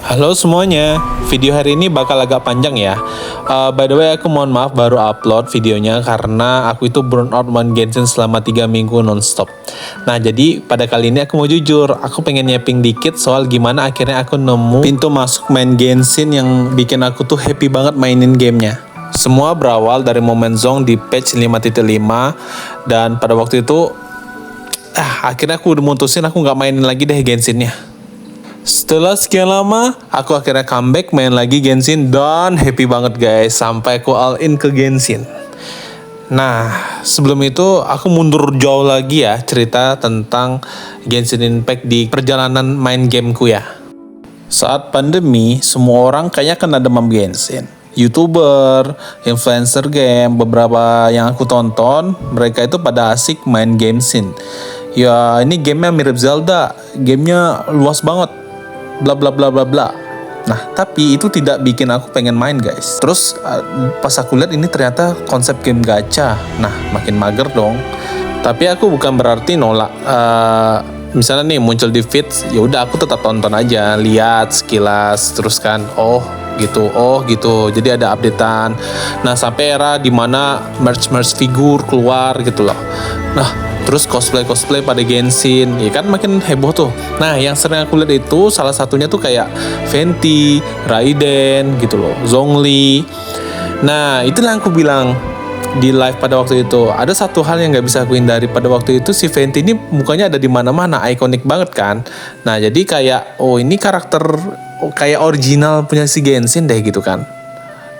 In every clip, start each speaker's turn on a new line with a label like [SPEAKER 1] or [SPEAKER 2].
[SPEAKER 1] Halo semuanya, video hari ini bakal agak panjang ya. By the way, aku mohon maaf baru upload videonya karena aku itu burn out main Genshin selama 3 minggu nonstop. Nah, jadi pada kali ini aku mau jujur, aku pengen yapping dikit soal gimana akhirnya aku nemu pintu masuk main Genshin yang bikin aku tuh happy banget mainin gamenya. Semua berawal dari momen Zonk di patch 5.5 dan pada waktu itu akhirnya aku udah mutusin aku nggak mainin lagi deh Genshinnya. Setelah sekian lama, aku akhirnya comeback main lagi Genshin dan happy banget guys, sampai aku all in ke Genshin. Nah, sebelum itu aku mundur jauh lagi ya cerita tentang Genshin Impact di perjalanan main gameku ya. Saat pandemi, semua orang kayaknya kena demam Genshin. YouTuber, influencer game, beberapa yang aku tonton, mereka itu pada asik main Genshin. Ya, ini gamenya mirip Zelda, gamenya luas banget. Bla bla bla bla bla. Nah, tapi itu tidak bikin aku pengen main guys. Terus pas aku lihat ini ternyata konsep game gacha. Nah, makin mager dong. Tapi aku bukan berarti nolak. Misalnya nih muncul di feed, ya udah aku tetap tonton aja, lihat sekilas, terus kan, oh gitu. Jadi ada updatean. Nah, sampai era dimana merch figur keluar gitu loh. Nah, terus cosplay pada Genshin, ya kan makin heboh tuh. Nah, yang sering aku lihat itu salah satunya tuh kayak Venti, Raiden gitu loh, Zhongli. Nah, itulah yang aku bilang di live pada waktu itu. Ada satu hal yang nggak bisa aku hindari pada waktu itu, si Venti ini mukanya ada di mana-mana, ikonik banget kan. Nah, jadi kayak ini karakter kayak original punya si Genshin deh gitu kan.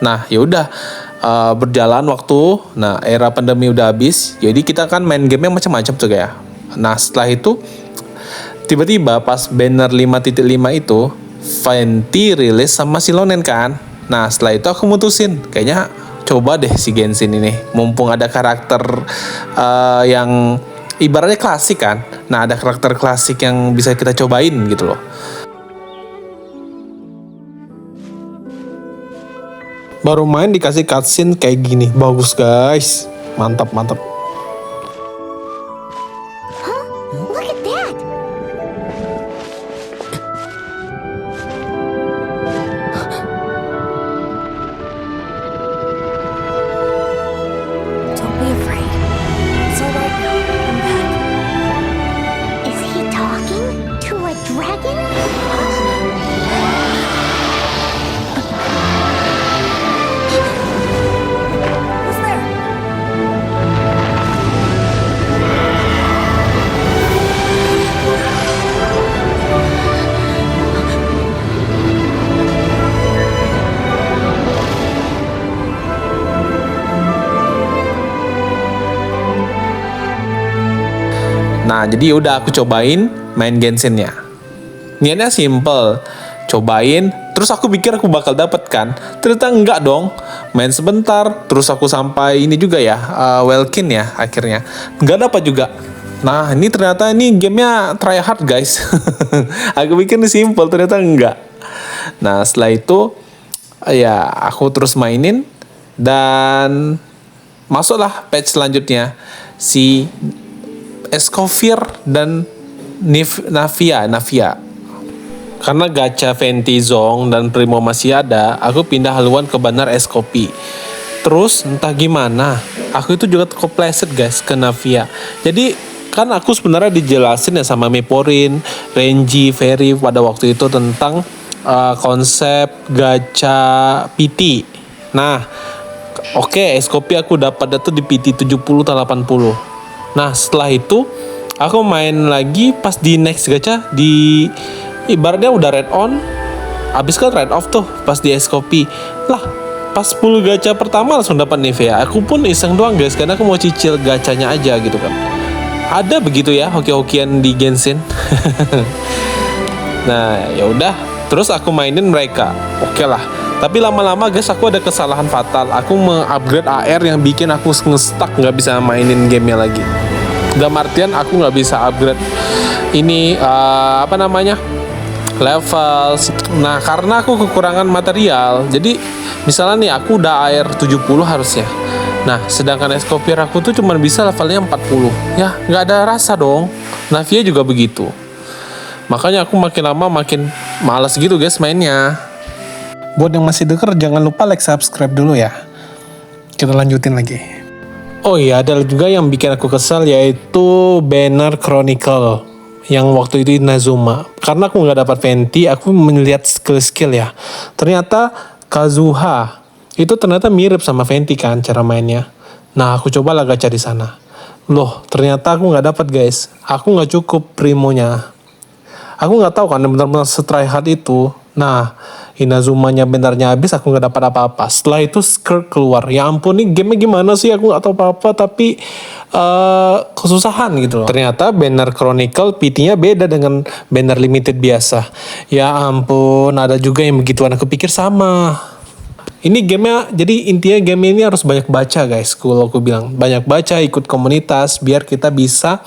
[SPEAKER 1] Nah, ya udah. Berjalan waktu, nah era pandemi udah habis, jadi kita kan main game yang macam-macam tuh kayak. Nah setelah itu tiba-tiba pas banner 5.5 itu Venti rilis sama si Lonen kan. Nah setelah itu aku mutusin kayaknya coba deh si Genshin ini, mumpung ada karakter yang ibaratnya klasik kan. Nah ada karakter klasik yang bisa kita cobain gitu loh. Baru main dikasih cutscene kayak gini, bagus guys, mantap.
[SPEAKER 2] Look at that. Don't be afraid. It's all right now. I'm back. Is he talking to a dragon?
[SPEAKER 1] Nah, jadi udah aku cobain main Genshin-nya. Niatnya simple, cobain, terus aku pikir aku bakal dapet kan. Ternyata enggak dong. Main sebentar, terus aku sampai ini juga ya, Welkin ya akhirnya. Enggak dapat juga. Nah, ini ternyata ini gamenya try hard guys. Aku pikir ini simple, ternyata enggak. Nah, setelah itu ya aku terus mainin dan masuklah patch selanjutnya si Escovir dan Navia. Karena gacha Venti, Zonk, dan Primo masih ada, aku pindah haluan ke banner Escopi. Terus entah gimana, aku itu juga kepleset guys ke Navia. Jadi kan aku sebenarnya dijelasin ya sama Miporin, Renji, Ferry pada waktu itu tentang konsep gacha PT. Nah, oke, Escopi aku dapat itu di PT 70 atau 80. Nah setelah itu aku main lagi pas di next gacha di ibaratnya udah red on, abis kan red off tuh pas di Escopi lah. Pas 10 gacha pertama langsung dapat Nivea. Aku pun iseng doang guys karena aku mau cicil gacanya aja gitu kan. Ada begitu ya hoki-hokian di Genshin. Nah ya udah, terus aku mainin mereka. Oke lah. Tapi lama-lama guys aku ada kesalahan fatal. Aku mengupgrade AR yang bikin aku nge-stuck nggak bisa mainin gamenya lagi. Dalam artian aku nggak bisa upgrade ini level. Nah karena aku kekurangan material. Jadi misalnya nih aku udah AR 70 harusnya. Nah sedangkan Escopir aku tuh cuma bisa levelnya 40. Ya nggak ada rasa dong. Navia juga begitu. Makanya aku makin lama makin Males gitu guys mainnya.
[SPEAKER 3] Buat yang masih denger, jangan lupa like, subscribe dulu ya. Kita lanjutin lagi.
[SPEAKER 1] Oh iya, ada juga yang bikin aku kesal, yaitu banner Chronicle yang waktu itu Inazuma. Karena aku nggak dapat venti, aku melihat skill ya. Ternyata Kazuha itu ternyata mirip sama venti kan cara mainnya. Nah, aku coba lah gacha di sana. Loh, ternyata aku nggak dapat guys. Aku nggak cukup primonya. Aku nggak tahu kan benar-benar setry hard itu. Nah, Inazumanya bentarnya habis, aku nggak dapat apa-apa. Setelah itu skirt keluar. Ya ampun, nih game gimana sih? Aku nggak tahu apa-apa, tapi kesusahan gitu loh. Ternyata banner Chronicle PT-nya beda dengan banner limited biasa. Ya ampun, ada juga yang begituan. Aku pikir sama. Ini gamenya, jadi intinya game ini harus banyak baca guys. Kalau aku bilang banyak baca, ikut komunitas, biar kita bisa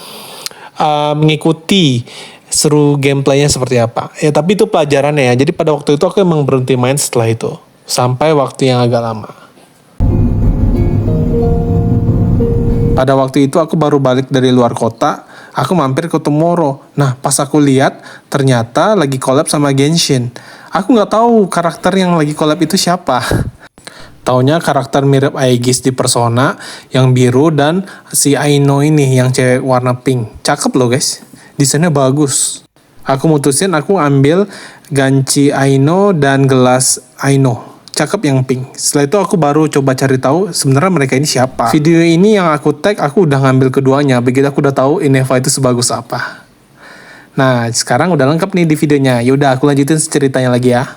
[SPEAKER 1] mengikuti seru gameplaynya seperti apa. Ya tapi itu pelajarannya ya. Jadi pada waktu itu aku emang berhenti main setelah itu. Sampai waktu yang agak lama. Pada waktu itu aku baru balik dari luar kota. Aku mampir ke Tomoro. Nah pas aku lihat ternyata lagi collab sama Genshin. Aku nggak tahu karakter yang lagi collab itu siapa. Taunya karakter mirip Aegis di Persona yang biru dan si Aino ini yang cewek warna pink. Cakep loh guys. Desainnya bagus. Aku mutusin aku ambil ganci Aino dan gelas Aino. Cakep yang pink. Setelah itu aku baru coba cari tahu sebenarnya mereka ini siapa. Video ini yang aku tag, aku udah ngambil keduanya. Begitu aku udah tahu Ineva itu sebagus apa. Nah, sekarang udah lengkap nih di videonya. Yaudah, aku lanjutin ceritanya lagi ya.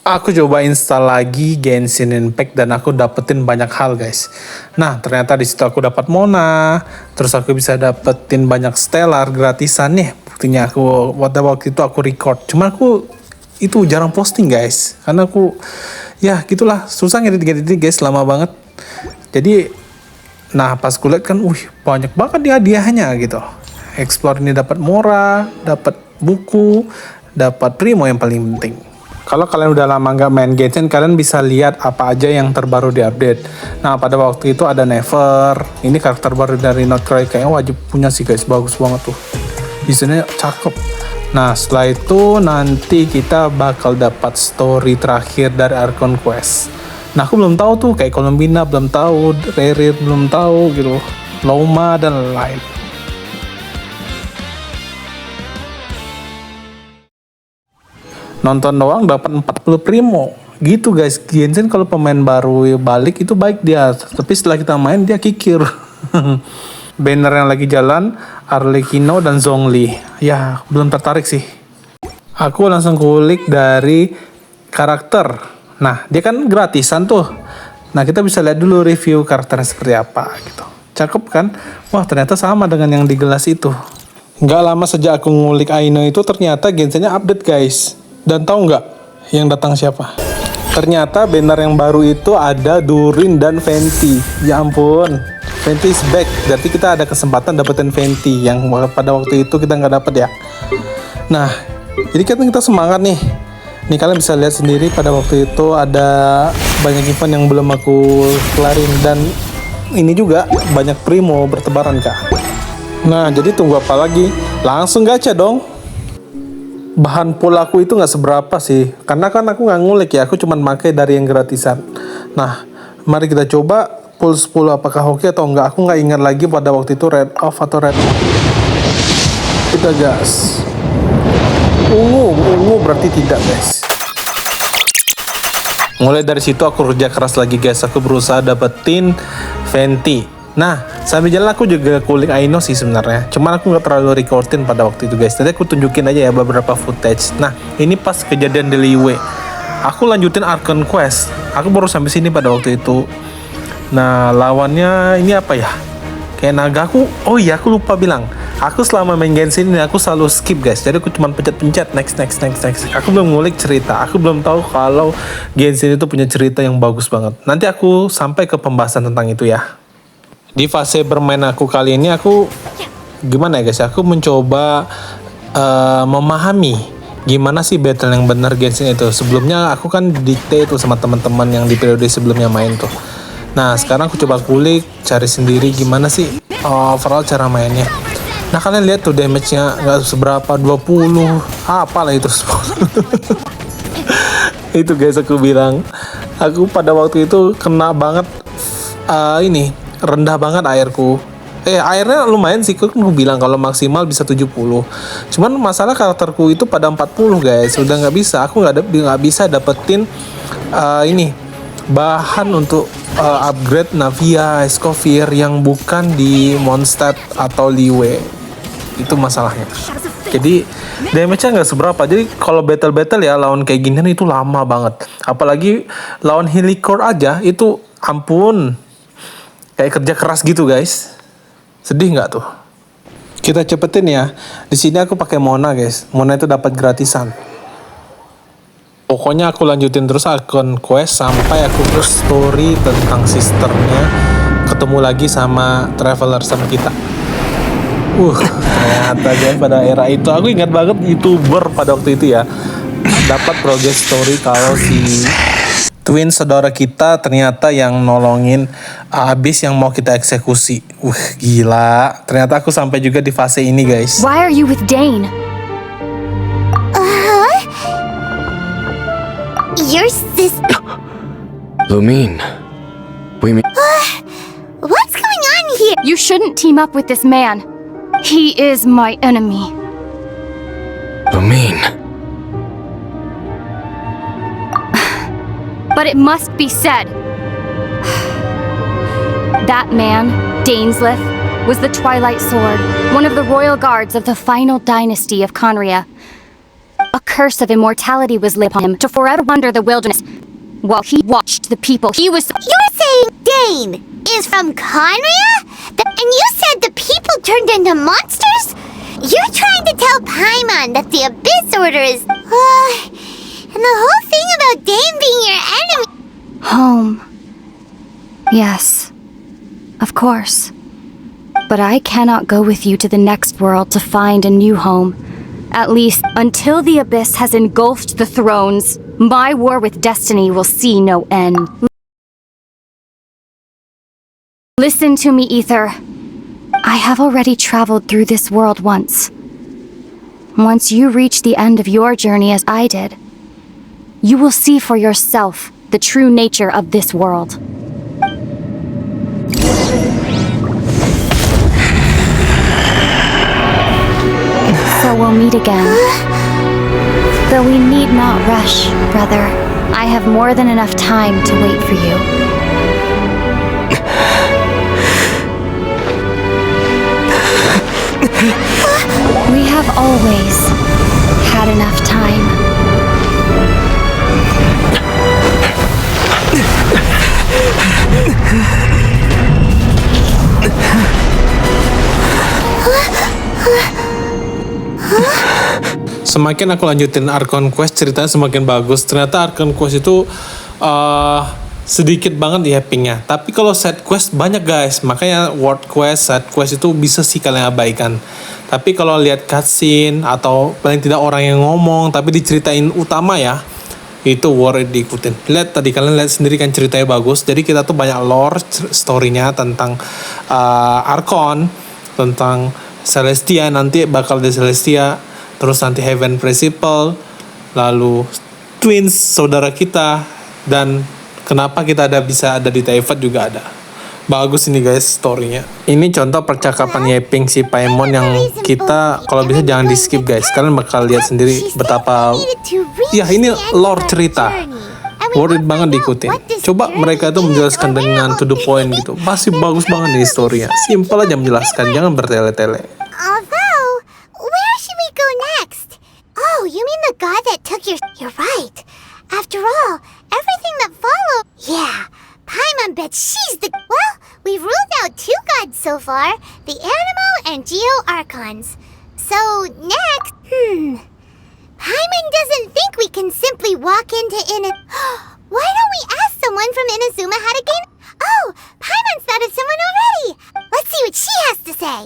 [SPEAKER 1] Aku coba install lagi Genshin Impact dan aku dapetin banyak hal guys. Nah ternyata di situ aku dapat Mona, terus aku bisa dapetin banyak stellar gratisan nih. Buktinya aku waktu itu aku record. Cuma aku itu jarang posting guys, karena aku ya gitulah susah ngedit guys, lama banget. Jadi, nah pas kulihat kan, banyak banget dia hadiahnya gitu. Explore ini dapat Mora, dapat buku, dapat primo yang paling penting. Kalau kalian udah lama nggak main Genshin, kalian bisa lihat apa aja yang terbaru di update. Nah, pada waktu itu ada Never. Ini karakter baru dari nodkrai, kayaknya wajib punya sih guys, bagus banget tuh. Desainnya cakep. Nah, setelah itu nanti kita bakal dapat story terakhir dari Archon Quest. Nah, aku belum tahu tuh, kayak Columbina belum tahu, Dari belum tahu gitu. Selama dan lain. Nonton doang dapat 40 primo gitu guys. Genshin kalau pemain baru balik itu baik dia, tapi setelah kita main dia kikir. Banner yang lagi jalan Arlecchino dan Zhongli, ya belum tertarik sih. Aku langsung kulik dari karakter. Nah dia kan gratisan tuh. Nah kita bisa lihat dulu review karakternya seperti apa gitu. Cakep kan? Wah ternyata sama dengan yang di gelas itu. Nggak lama sejak aku ngulik Aino itu, ternyata Genshinnya update guys. Dan tahu nggak yang datang siapa? Ternyata banner yang baru itu ada Durin dan Venti. Ya ampun, Venti is back. Berarti kita ada kesempatan dapetin Venti yang pada waktu itu kita nggak dapet ya. Nah, jadi kita semangat nih. Nih kalian bisa lihat sendiri pada waktu itu ada banyak event yang belum aku kelarin. Dan ini juga banyak primo bertebaran kak. Nah, jadi tunggu apa lagi? Langsung gacha dong. Bahan pool aku itu nggak seberapa sih, karena kan aku nggak ngulik ya, aku cuma pakai dari yang gratisan. Nah, mari kita coba pool 10 apakah oke atau enggak. Aku nggak ingat lagi pada waktu itu red off atau red on. Kita gas. Ungu berarti tidak guys. Mulai dari situ aku kerja keras lagi guys, aku berusaha dapetin Venti. Nah, sambil jalan aku juga kulik Aino sih sebenarnya. Cuman aku nggak terlalu recordin pada waktu itu guys. Tadi aku tunjukin aja ya beberapa footage. Nah, ini pas kejadian di Liwe. Aku lanjutin Archon Quest. Aku baru sampai sini pada waktu itu. Nah, lawannya ini apa ya? Kayak naga aku. Oh iya, aku lupa bilang. Aku selama main Genshin ini aku selalu skip guys. Jadi aku cuma pencet-pencet next. Aku belum ngulik cerita. Aku belum tahu kalau Genshin itu punya cerita yang bagus banget. Nanti aku sampai ke pembahasan tentang itu ya. Di fase bermain aku kali ini aku gimana ya guys? Aku mencoba memahami gimana sih battle yang benar Genshin itu. Sebelumnya aku kan dikte itu sama teman-teman yang di periode sebelumnya main tuh. Nah sekarang aku coba kulik, cari sendiri gimana sih overall cara mainnya.
[SPEAKER 3] Nah kalian lihat tuh damage-nya nggak seberapa, 20 apalah itu. Itu guys, aku bilang, aku pada waktu itu kena banget, ini rendah banget airku. Airnya lumayan sih, aku bilang kalau maksimal bisa 70. Cuman masalah karakterku itu pada 40 guys, udah nggak bisa. Aku nggak bisa dapetin ini bahan untuk upgrade Navia Escovir yang bukan di Mondstadt atau Liwe. Itu masalahnya. Jadi damage-nya nggak seberapa. Jadi kalau battle ya lawan kayak ginian itu lama banget. Apalagi lawan Helicore aja itu ampun, kayak kerja keras gitu guys. Sedih nggak tuh? Kita cepetin ya. Di sini aku pakai Mona guys. Mona itu dapat gratisan. Pokoknya aku lanjutin terus akun quest sampai aku ke story tentang sisternya, ketemu lagi sama traveler sama kita. Ternyata guys, pada era itu aku ingat banget YouTuber pada waktu itu ya dapat progress story kalau si twin saudara kita ternyata yang nolongin abis yang mau kita eksekusi. Gila. Ternyata aku sampai juga di fase ini guys.
[SPEAKER 4] Why are you with Dane?
[SPEAKER 2] Your sister.
[SPEAKER 5] Lumine. We mean.
[SPEAKER 2] What's going on here?
[SPEAKER 4] You shouldn't team up with this man. He is my enemy.
[SPEAKER 5] Lumine.
[SPEAKER 4] But it must be said. That man, Daneslith, was the Twilight Sword, one of the royal guards of the final dynasty of Conria. A curse of immortality was laid upon him to forever wander the wilderness while he watched the people he was...
[SPEAKER 2] You're saying Dane is from Conria? And you said the people turned into monsters? You're trying to tell Paimon that the Abyss Order is... and the whole thing about Dane being your enemy...
[SPEAKER 4] Home. Yes. Of course. But I cannot go with you to the next world to find a new home. At least, until the Abyss has engulfed the thrones, my war with destiny will see no end. Listen to me, Ether. I have already traveled through this world once. Once you reach the end of your journey as I did, you will see for yourself the true nature of this world. So we'll meet again. Though we need not rush, brother. I have more than enough time to wait for you. We have always had enough time.
[SPEAKER 3] Semakin aku lanjutin Archon Quest, ceritanya semakin bagus. Ternyata Archon Quest itu sedikit banget yappingnya. Tapi kalau side quest banyak guys. Makanya world quest, side quest itu bisa sih kalian abaikan. Tapi kalau lihat cutscene atau paling tidak orang yang ngomong tapi diceritain utama ya, itu worth diikutin. Lihat tadi, kalian lihat sendiri kan ceritanya bagus. Jadi kita tuh banyak lore story-nya tentang Archon, tentang Celestia, nanti bakal di Celestia, terus nanti Heaven Principle, lalu twins saudara kita, dan kenapa kita bisa ada di Teyvat juga ada. Bagus ini guys story-nya. Ini contoh percakapan yapping si Paimon yang kita kalau bisa jangan di skip guys. Kalian bakal lihat sendiri betapa ya ini lore cerita. Worth it banget diikutin. Coba mereka itu menjelaskan dengan to the point gitu. Masih bagus banget nih story-nya. Simple aja menjelaskan, jangan bertele-tele.
[SPEAKER 2] Although, where should we go next? Oh, you mean the god that took your... You're right. After all, everything that followed... Yeah, Paimon bet she's the... Well, we've ruled out 2 gods so far. The Animo and Geo Archons. So, next... Paimon doesn't think we can simply walk into Why don't we ask someone from Inazuma how to gain... Oh, Paimon's thought of someone already. Let's see what she has to say.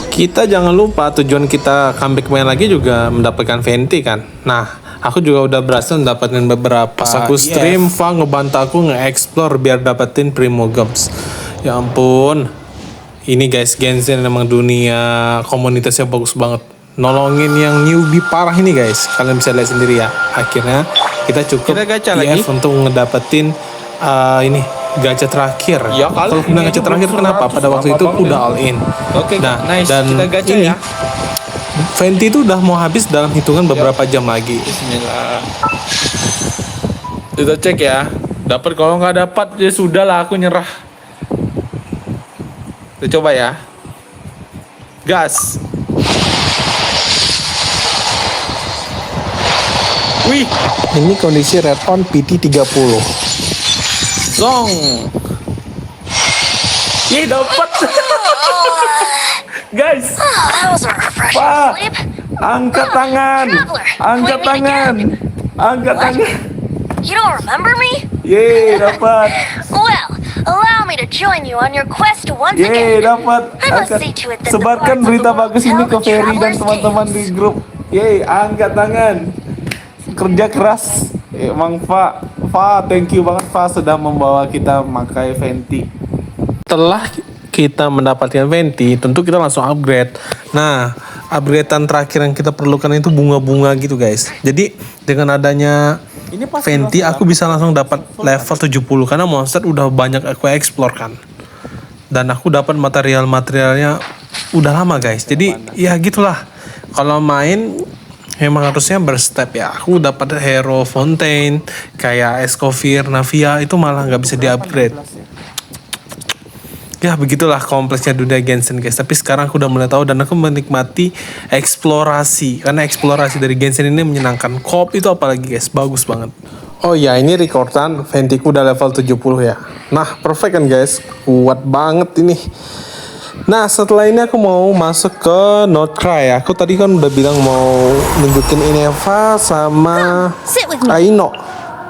[SPEAKER 3] Kita jangan lupa tujuan kita comeback main lagi juga mendapatkan venti kan. Nah, aku juga udah berhasil mendapatkan beberapa. Pas aku stream, Fa ngebantu aku nge-explore biar dapetin Primo Gems. Ya ampun. Ini guys, Genshin emang dunia komunitasnya bagus banget. Nolongin yang newbie parah ini guys. Kalian bisa lihat sendiri ya. Akhirnya kita cukup
[SPEAKER 1] Kita gacha
[SPEAKER 3] IF
[SPEAKER 1] lagi.
[SPEAKER 3] untuk ngedapetin ini gacha terakhir.
[SPEAKER 1] Ya kali,
[SPEAKER 3] Kalau
[SPEAKER 1] ini
[SPEAKER 3] bilang
[SPEAKER 1] aja
[SPEAKER 3] gacha terakhir
[SPEAKER 1] belum
[SPEAKER 3] kenapa?
[SPEAKER 1] 100,
[SPEAKER 3] Pada waktu
[SPEAKER 1] lama
[SPEAKER 3] itu
[SPEAKER 1] banget
[SPEAKER 3] udah
[SPEAKER 1] ya.
[SPEAKER 3] all in.
[SPEAKER 1] Oke,
[SPEAKER 3] Nah,
[SPEAKER 1] nice.
[SPEAKER 3] dan
[SPEAKER 1] Kita gacha
[SPEAKER 3] ini
[SPEAKER 1] ya.
[SPEAKER 3] Venti itu udah mau habis dalam hitungan beberapa jam lagi.
[SPEAKER 1] Bismillah. Kita cek ya. Dapat, kalau nggak dapat ya sudah lah, aku nyerah. Kita coba ya. Gas. Wih,
[SPEAKER 3] Ini kondisi red on PT 30.
[SPEAKER 1] Zonk. Ih, dapat. Guys,
[SPEAKER 6] That was a refreshing
[SPEAKER 1] Pak,
[SPEAKER 6] sleep.
[SPEAKER 1] angkat tangan. Angkat tangan. Angkat tangan.
[SPEAKER 6] You don't remember me?
[SPEAKER 1] Yeay, dapat.
[SPEAKER 6] Well, allow me to join you on your quest once
[SPEAKER 1] Yeay,
[SPEAKER 6] again.
[SPEAKER 1] dapat.
[SPEAKER 6] I must
[SPEAKER 1] Angkat.
[SPEAKER 6] see to it that the
[SPEAKER 1] Sebarkan
[SPEAKER 6] parts of
[SPEAKER 1] berita
[SPEAKER 6] the world
[SPEAKER 1] bagus ini
[SPEAKER 6] tell
[SPEAKER 1] ke
[SPEAKER 6] the
[SPEAKER 1] Ferry dan
[SPEAKER 6] traveler's
[SPEAKER 1] teman-teman di
[SPEAKER 6] tales.
[SPEAKER 1] grup. Yeay, angkat tangan. Kerja keras. Emang Fa, thank you banget Fa sudah membawa kita memakai venti. Setelah kita mendapatkan venti, tentu kita langsung upgrade. Nah, upgradean terakhir yang kita perlukan itu bunga-bunga gitu guys. Jadi dengan adanya venti aku bisa langsung dapat level 70 karena monster udah banyak aku explore kan. Dan aku dapat material-materialnya udah lama guys. Jadi ya gitulah. Kalau main emang harusnya berstep ya. Aku dapat hero Fontaine kayak Escovir, Navia itu malah nggak bisa di-upgrade. Ya begitulah kompleksnya dunia Genshin guys. Tapi sekarang aku udah mulai tahu dan aku menikmati eksplorasi. Karena eksplorasi dari Genshin ini menyenangkan. Coop itu apalagi guys, bagus banget. Oh ya, ini rekordan ventiku udah level 70 ya. Nah, perfect kan guys. Kuat banget ini. Nah, setelah ini aku mau masuk ke nodkrai. Aku tadi kan udah bilang mau nunjukin Ineva sama
[SPEAKER 2] Sit with me.
[SPEAKER 1] Aino.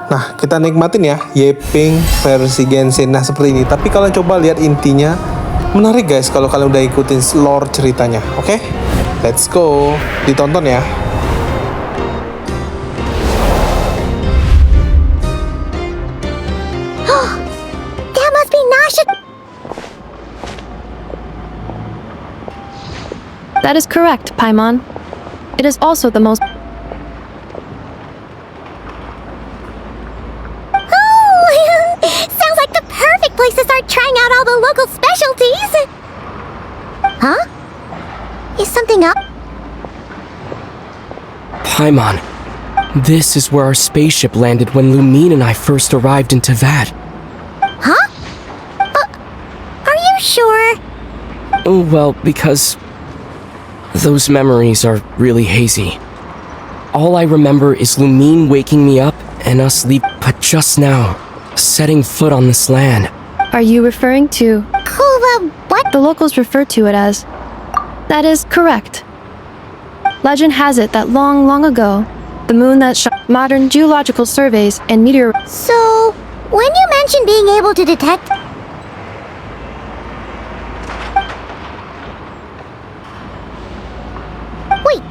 [SPEAKER 1] Nah, kita nikmatin ya yapping versi Genshin. Nah, seperti ini. Tapi kalian coba lihat intinya. Menarik guys kalau kalian udah ikutin lore ceritanya. Oke? Let's go. Ditonton ya.
[SPEAKER 2] That must be Nasha.
[SPEAKER 4] That is correct, Paimon. It is also the most.
[SPEAKER 2] Oh, sounds like the perfect place to start trying out all the local specialties. Huh? Is something up?
[SPEAKER 5] Paimon, this is where our spaceship landed when Lumine and I first arrived into Vat.
[SPEAKER 2] Huh? Are you sure?
[SPEAKER 5] Oh, well, because those memories are really hazy. All I remember is Lumine waking me up and us leaving, but just now, setting foot on this land.
[SPEAKER 4] Are you referring to?
[SPEAKER 2] What?
[SPEAKER 4] The locals refer to it as. That is correct. Legend has it that long, long ago, the moon that modern geological surveys and meteor.
[SPEAKER 2] So, when you mentioned being able to detect. Wait,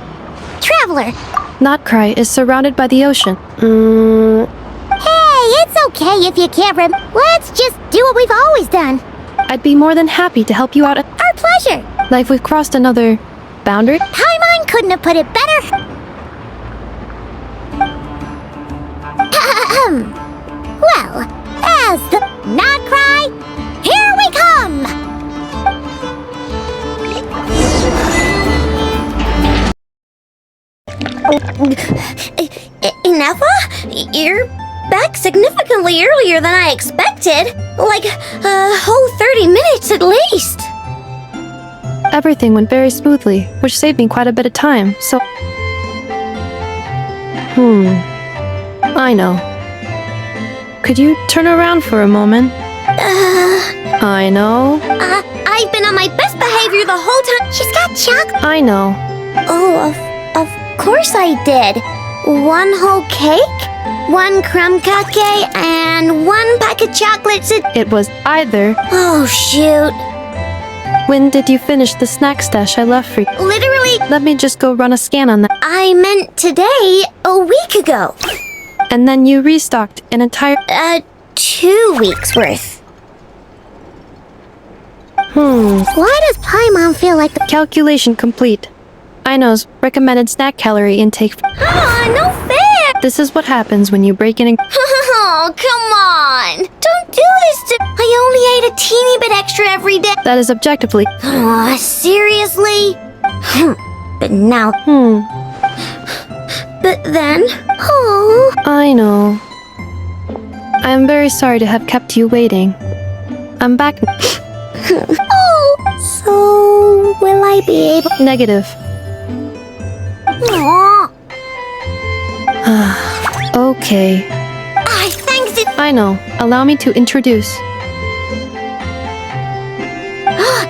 [SPEAKER 2] traveler.
[SPEAKER 4] Nodkrai is surrounded by the ocean.
[SPEAKER 2] Hey, it's okay if you can't Let's just do what we've always done.
[SPEAKER 4] I'd be more than happy to help you out.
[SPEAKER 2] Our pleasure.
[SPEAKER 4] Like we've crossed another boundary.
[SPEAKER 2] Paimon couldn't have put it better. Well, as the nodkrai, here we come. Ineva, you're back significantly earlier than I expected. Like a whole 30 minutes at least.
[SPEAKER 4] Everything went very smoothly, which saved me quite a bit of time, so. I know. Could you turn around for a moment? I know.
[SPEAKER 2] I've been on my best behavior the whole time. She's got chocolate.
[SPEAKER 4] I know.
[SPEAKER 2] Oh, of course I did. One whole cake, one crumb cake, and one pack of chocolates.
[SPEAKER 4] It was either.
[SPEAKER 2] Oh, shoot.
[SPEAKER 4] When did you finish the snack stash I left for you?
[SPEAKER 2] Literally,
[SPEAKER 4] Let me just go run a scan on that.
[SPEAKER 2] I meant today, a week ago.
[SPEAKER 4] And then you restocked an entire.
[SPEAKER 2] 2 weeks worth. Why does Paimon feel like the
[SPEAKER 7] Calculation complete. Ino's recommended snack calorie intake.
[SPEAKER 6] No fair!
[SPEAKER 7] This is what happens when you break in.
[SPEAKER 6] Oh, come on! Don't do this to. I only ate a teeny bit extra every day.
[SPEAKER 7] That is objectively.
[SPEAKER 6] Aw, seriously? But now. But then. Oh.
[SPEAKER 7] I know. I am very sorry to have kept you waiting. I'm back.
[SPEAKER 2] So, will I be able?
[SPEAKER 7] Negative.
[SPEAKER 6] Aw.
[SPEAKER 7] Okay.
[SPEAKER 6] Thanks.
[SPEAKER 7] I know. Allow me to introduce.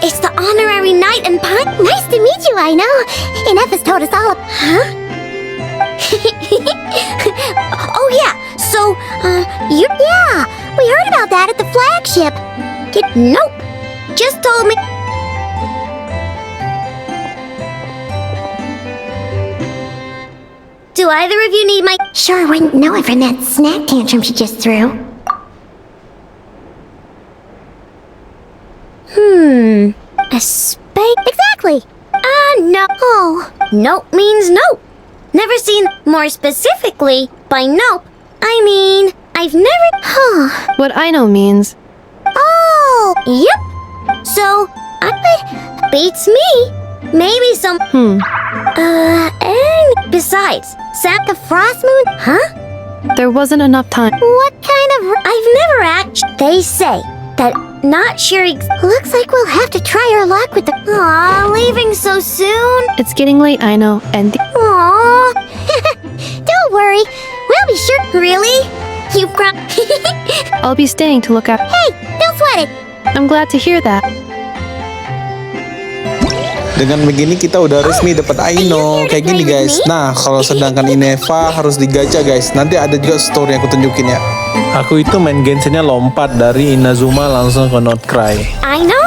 [SPEAKER 6] It's the honorary knight and pine.
[SPEAKER 2] Nice to meet you, I know. Inef has told us all of.
[SPEAKER 6] Huh? Oh yeah. So, you.
[SPEAKER 2] Yeah, we heard about that at the flagship.
[SPEAKER 6] Nope. Just told me. Do either of you need my?
[SPEAKER 2] Sure wouldn't know it from that snack tantrum she just threw.
[SPEAKER 6] A spade?
[SPEAKER 2] Exactly.
[SPEAKER 6] No.
[SPEAKER 2] Oh,
[SPEAKER 6] Nope means nope. Never seen. More specifically, by nope, I mean I've never.
[SPEAKER 7] What I know means.
[SPEAKER 2] oh,
[SPEAKER 6] Yep. So I beats me. Maybe some. And besides,
[SPEAKER 2] the frost moon?
[SPEAKER 6] huh?
[SPEAKER 7] There wasn't enough time.
[SPEAKER 2] What kind of?
[SPEAKER 6] I've never They say that not sure.
[SPEAKER 2] Looks like we'll have to try our luck with the.
[SPEAKER 6] Aw, leaving so soon.
[SPEAKER 7] It's getting late, I know, and
[SPEAKER 6] Aw,
[SPEAKER 2] Don't worry, we'll be sure.
[SPEAKER 6] really? You
[SPEAKER 7] I'll be staying to look after.
[SPEAKER 2] Hey, don't sweat it.
[SPEAKER 7] I'm glad to hear that.
[SPEAKER 1] Dengan begini kita udah resmi dapat Aino kayak gini guys. Nah kalau sedangkan Ineva harus digacha guys. Nanti ada juga story yang aku tunjukin ya. Aku itu main Genshinnya lompat dari Inazuma langsung ke nodkrai.
[SPEAKER 6] I know.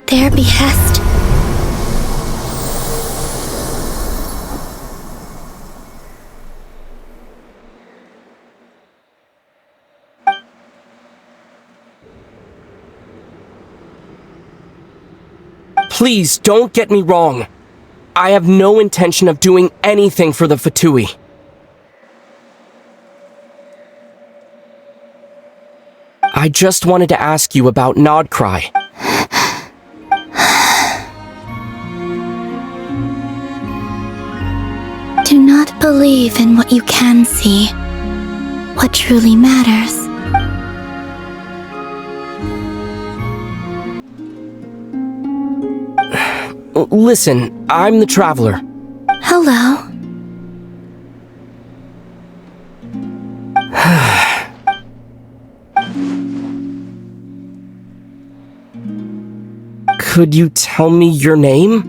[SPEAKER 2] Their behest.
[SPEAKER 5] Please don't get me wrong. I have no intention of doing anything for the Fatui. I just wanted to ask you about nodkrai.
[SPEAKER 2] Do not believe in what you can see. What truly matters.
[SPEAKER 5] Listen, I'm the traveler.
[SPEAKER 2] Hello.
[SPEAKER 5] Could you tell me your name?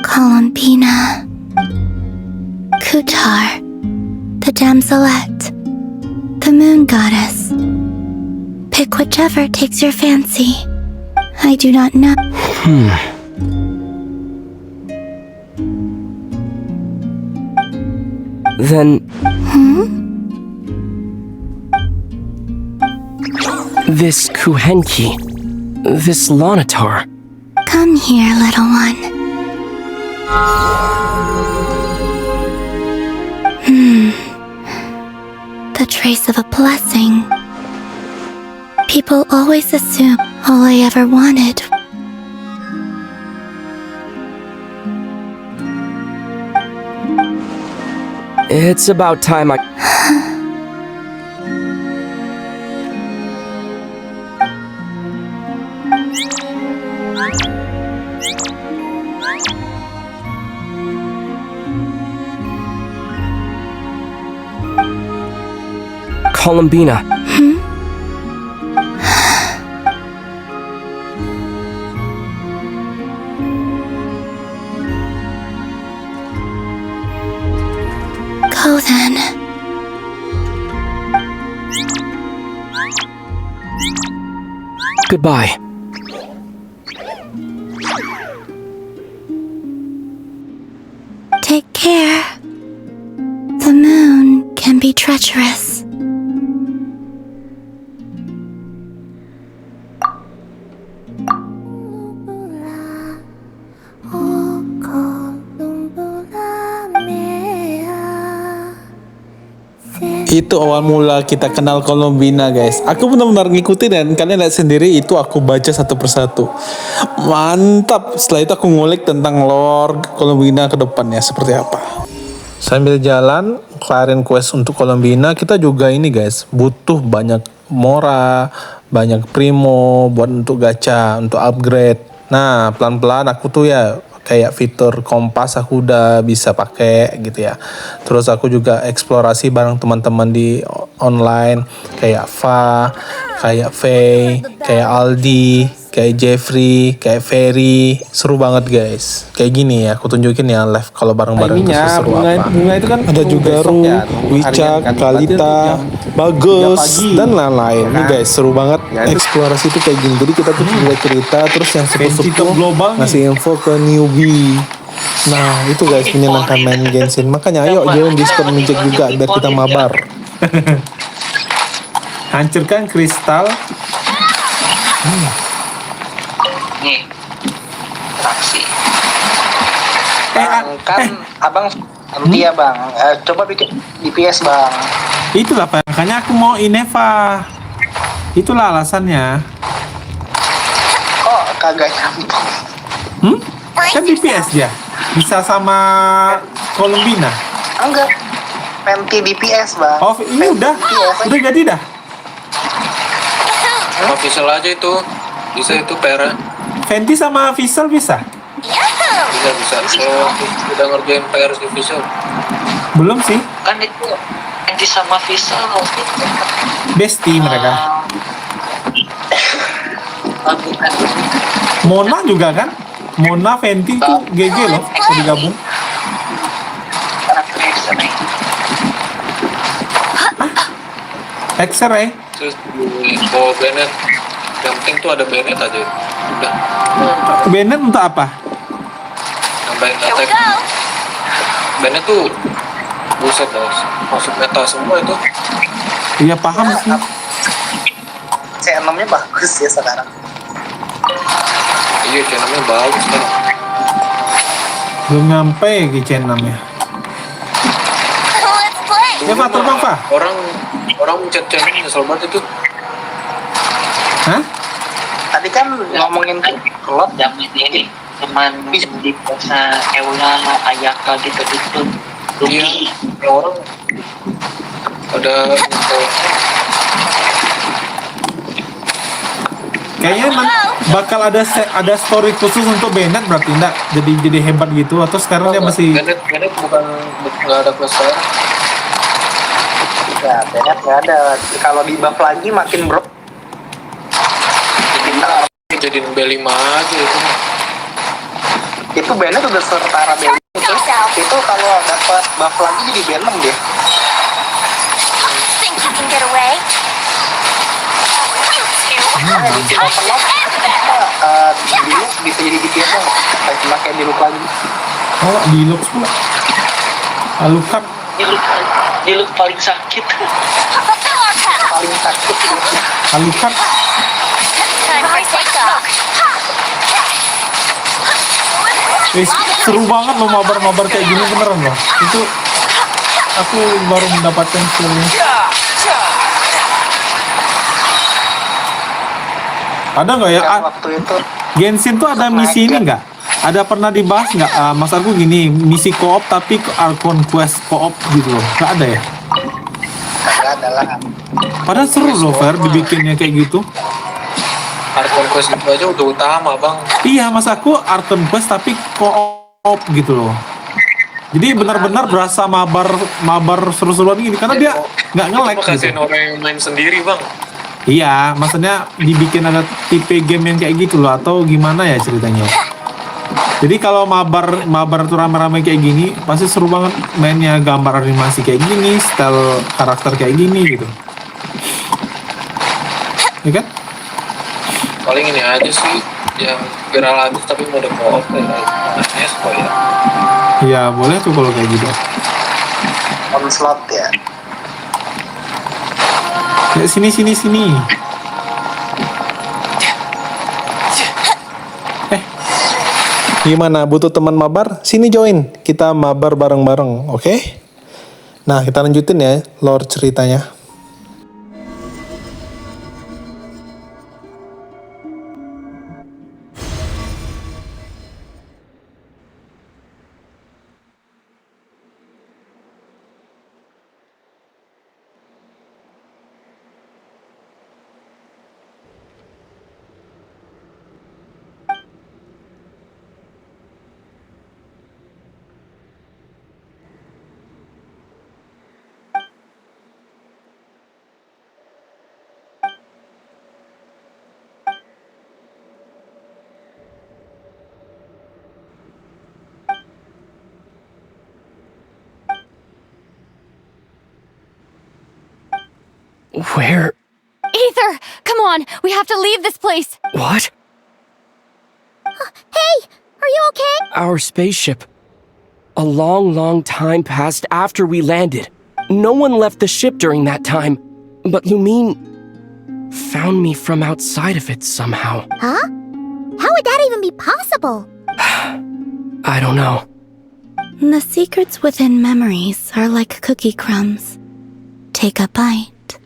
[SPEAKER 2] Columbina. Kutar. The damselette. The moon goddess. Pick whichever takes your fancy. I do not know.
[SPEAKER 5] Then... This Kuhenki. This Lonatar.
[SPEAKER 2] Come here, little one. The trace of a blessing. People always assume all I ever wanted.
[SPEAKER 5] It's about time I... Columbina.
[SPEAKER 2] Go then.
[SPEAKER 5] Goodbye.
[SPEAKER 2] Take care. The moon can be treacherous.
[SPEAKER 1] Itu awal mula kita kenal Columbina guys. Aku benar-benar ngikutin dan kalian lihat sendiri itu aku baca satu persatu. Mantap. Setelah itu aku ngulik tentang lore Columbina ke depannya seperti apa. Sambil jalan kelarin quest untuk Columbina, kita juga ini guys butuh banyak mora, banyak primo buat untuk gacha, untuk upgrade. Nah pelan-pelan aku tuh ya kayak fitur kompas aku udah bisa pakai gitu ya. Terus aku juga eksplorasi bareng teman-teman di online kayak Fa, kayak Faye, kayak Aldi, kayak Jeffrey, kayak Ferry. Seru banget guys. Kayak gini ya, aku tunjukin ya live kalau bareng-bareng itu seru apa.
[SPEAKER 3] bunga itu kan
[SPEAKER 1] Ada juga Ru, Wicak, Kalita, Bagus, dan lain-lain. Ini guys seru banget. Eksplorasi itu kayak gini. Jadi kita tuh cerita terus yang sepuh-sepuh ngasih info ke newbie. Nah itu guys menyenangkan main Genshin. Makanya ayo join Discord Mijek juga biar kita mabar.
[SPEAKER 3] Hancurkan kristal.
[SPEAKER 8] Nih, taksi. Kan abang dia bang. Coba bikin DPS bang.
[SPEAKER 3] Itulah makanya aku mau Ineva. Itulah alasannya.
[SPEAKER 8] Kok kagak nyampung?
[SPEAKER 3] Kan DPS dia. Bisa sama Columbina.
[SPEAKER 8] Enggak. Venti DPS bang.
[SPEAKER 3] Oh, ini udah jadi dah.
[SPEAKER 9] Official aja itu. Bisa itu PR.
[SPEAKER 3] Venti sama Visual bisa?
[SPEAKER 9] Bisa. Saya udah ngerjain PR di Visual.
[SPEAKER 3] Belum sih.
[SPEAKER 8] Kan itu Venti sama Visa.
[SPEAKER 3] Bestie mereka.
[SPEAKER 8] Bukan.
[SPEAKER 3] Mona juga kan? Mona Venti tuh GG loh, kalau digabung. X-ray.
[SPEAKER 9] Terus bawa Bennett. Yang penting tuh ada Bennett aja. Udah.
[SPEAKER 3] Bennett untuk apa?
[SPEAKER 9] Nambahin attack. Bennett tuh buset bos. Masuk meta semua itu.
[SPEAKER 3] Iya paham sih.
[SPEAKER 8] C6-nya bagus ya sekarang.
[SPEAKER 9] Iya channelnya bagus kan.
[SPEAKER 3] Belum nyampe GC6 ya. Ya Pak, terbang Pak.
[SPEAKER 9] Orang mencet channel nyesel banget itu.
[SPEAKER 3] Hah?
[SPEAKER 8] Tadi kan ngomongin klot zaman ini cuman di bahasa Eula Ayaka gitu-gitu.
[SPEAKER 9] Iya, ya orang ada
[SPEAKER 3] Kayaknya bakal ada story khusus untuk Bennett berarti enggak jadi hebat gitu atau sekarang dia masih
[SPEAKER 9] Bennett bukan nggak ada plus saya.
[SPEAKER 8] Ya, Bennett nggak ada. Kalau di buff lagi makin bro.
[SPEAKER 9] Jadiin B5 aja itu.
[SPEAKER 8] Itu Bennett udah setara B5 itu kalau dapat buff lagi jadi B6 dia.
[SPEAKER 2] Think you can get away?
[SPEAKER 8] Di Cuma Diluk bisa jadi DPS pakai Diluk lagi.
[SPEAKER 3] oh Deluxe pula. Alukat.
[SPEAKER 8] Diluk paling sakit. Paling sakit.
[SPEAKER 3] Alukat. Seru banget loh mabar-mabar kayak gini beneran loh. Itu aku baru mendapatkan feelnya. Ada nggak ya?
[SPEAKER 8] Waktu itu
[SPEAKER 3] Genshin tuh ada misi ini nggak? Ada pernah dibahas nggak? Mas aku gini, misi koop tapi conquest koop gitu loh. Nggak ada ya?
[SPEAKER 8] nggak ada lah.
[SPEAKER 3] Padahal seru loh Fer dibikinnya kayak gitu.
[SPEAKER 9] Art Conquest itu aja udah utama bang.
[SPEAKER 3] Iya mas aku art conquest tapi koop gitu loh. Jadi benar-benar berasa mabar seru-seruan gini karena dia nggak nge-lag gitu.
[SPEAKER 9] Kasihin orang yang main sendiri bang.
[SPEAKER 3] Iya, maksudnya dibikin ada tipe game yang kayak gitu loh atau gimana ya ceritanya. Jadi kalau mabar tuh rame-rame kayak gini pasti seru banget mainnya, gambar animasi kayak gini, style karakter kayak gini gitu. Ya kan?
[SPEAKER 9] Paling ini aja sih yang viral habis tapi mode co-op ya. Esko ya.
[SPEAKER 3] Ya boleh tuh kalau kayak gitu.
[SPEAKER 8] Onslaught ya.
[SPEAKER 3] Ya sini. Gimana, butuh teman mabar? Sini join, kita mabar bareng-bareng, oke? Nah, kita lanjutin ya lore ceritanya.
[SPEAKER 5] Where?
[SPEAKER 4] Ether! Come on! We have to leave this place!
[SPEAKER 5] What?
[SPEAKER 2] Hey, are you okay?
[SPEAKER 5] Our spaceship. A long time passed after we landed. No one left the ship during that time, but Lumine found me from outside of it somehow.
[SPEAKER 2] Huh? How would that even be possible?
[SPEAKER 5] I don't know.
[SPEAKER 10] The secrets within memories are like cookie crumbs. Take a bite,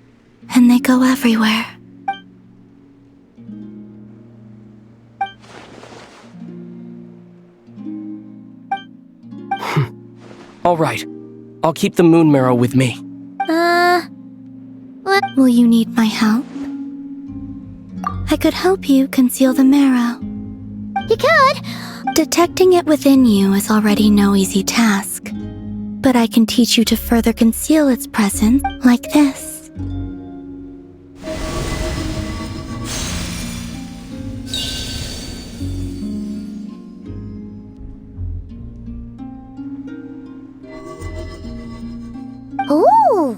[SPEAKER 10] and they go everywhere.
[SPEAKER 5] All right. I'll keep the moon marrow with me.
[SPEAKER 10] What? Will you need my help? I could help you conceal the marrow.
[SPEAKER 2] You could.
[SPEAKER 10] Detecting it within you is already no easy task. But I can teach you to further conceal its presence like this.
[SPEAKER 2] Ooh.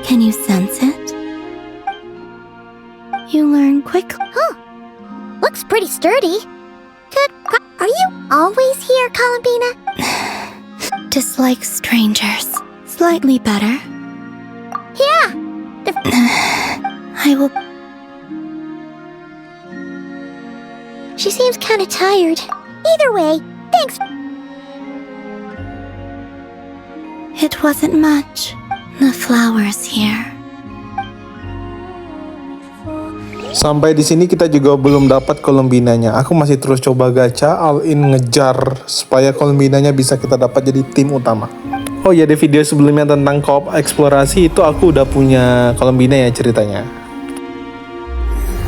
[SPEAKER 10] Can you sense it? You learn quickly.
[SPEAKER 2] Huh. Looks pretty sturdy. Are you always here, Columbina?
[SPEAKER 10] Just like strangers. Slightly better.
[SPEAKER 2] Yeah.
[SPEAKER 10] I will...
[SPEAKER 2] She seems kind of tired. Either way, thanks.
[SPEAKER 10] It wasn't much. The flowers here.
[SPEAKER 3] Sampai di sini kita juga belum dapat Columbinanya. Aku masih terus coba gacha, all in ngejar supaya Columbinanya bisa kita dapat jadi tim utama. Oh ya, di video sebelumnya tentang coop eksplorasi itu aku udah punya Columbina ya ceritanya.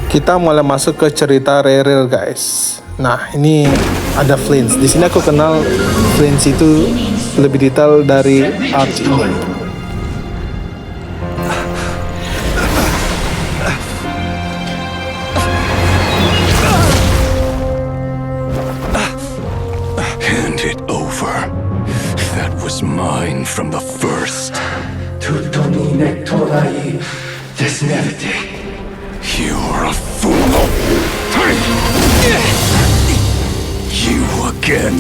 [SPEAKER 3] Kita mulai masuk ke cerita real guys. Nah, ini ada Flint. Di sini aku kenal Flint itu lebih detail dari arch ini.
[SPEAKER 11] Hand it over. That was mine from the first. You're a fool. You again.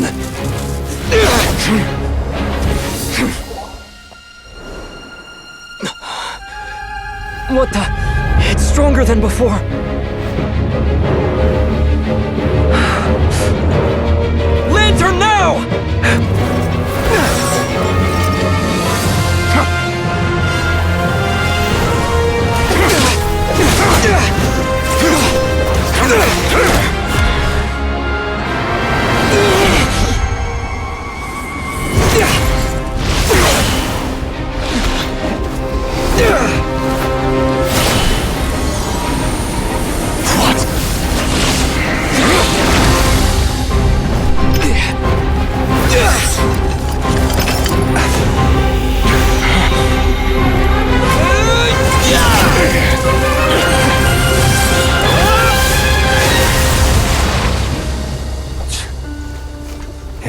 [SPEAKER 5] What the? It's stronger than before. Lantern now!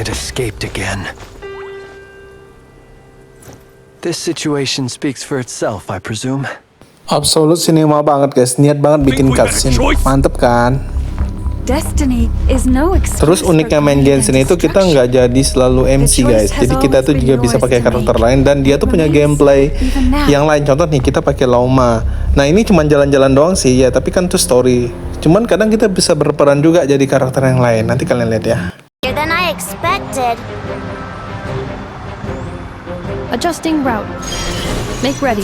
[SPEAKER 11] It escaped again. This situation speaks for itself, I presume.
[SPEAKER 1] Absolut cinema banget guys, niat banget bikin cutscene, mantep kan?
[SPEAKER 10] Destiny is no excuse.
[SPEAKER 1] Terus uniknya main Genshin itu kita nggak jadi selalu MC guys, jadi kita tuh juga bisa pakai karakter lain dan dia tuh punya gameplay yang lain. Contoh nih kita pakai Selama. Nah ini cuma jalan-jalan doang sih ya, tapi kan tuh story. Cuman kadang kita bisa berperan juga jadi karakter yang lain. Nanti kalian lihat ya.
[SPEAKER 6] Than I expected.
[SPEAKER 7] Adjusting route. Make ready.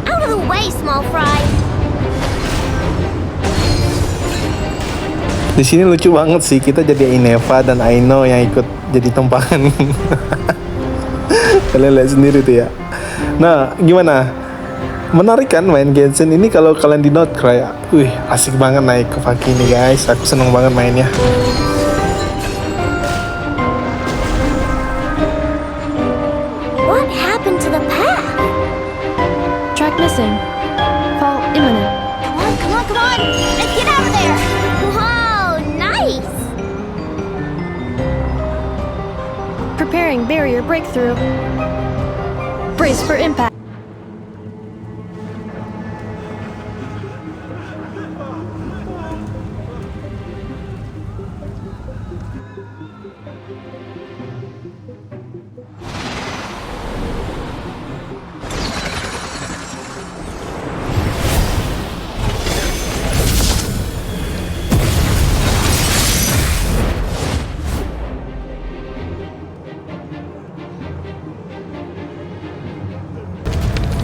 [SPEAKER 6] Out of the way, small fry.
[SPEAKER 1] Di sini lucu banget sih, kita jadi Ineva dan Aino yang ikut jadi tumpangan. Kalian lihat sendiri tuh ya. Nah, gimana? Menarik kan main Genshin ini kalau kalian di nodkrai. Wih, asik banget naik ke pagi ini guys. Aku seneng banget mainnya.
[SPEAKER 6] What happened to the path?
[SPEAKER 7] Track missing. Fall imminent.
[SPEAKER 2] Come on, come on, come on! Let's get out of there!
[SPEAKER 6] Whoa, nice.
[SPEAKER 7] Preparing barrier breakthrough. Brace for impact.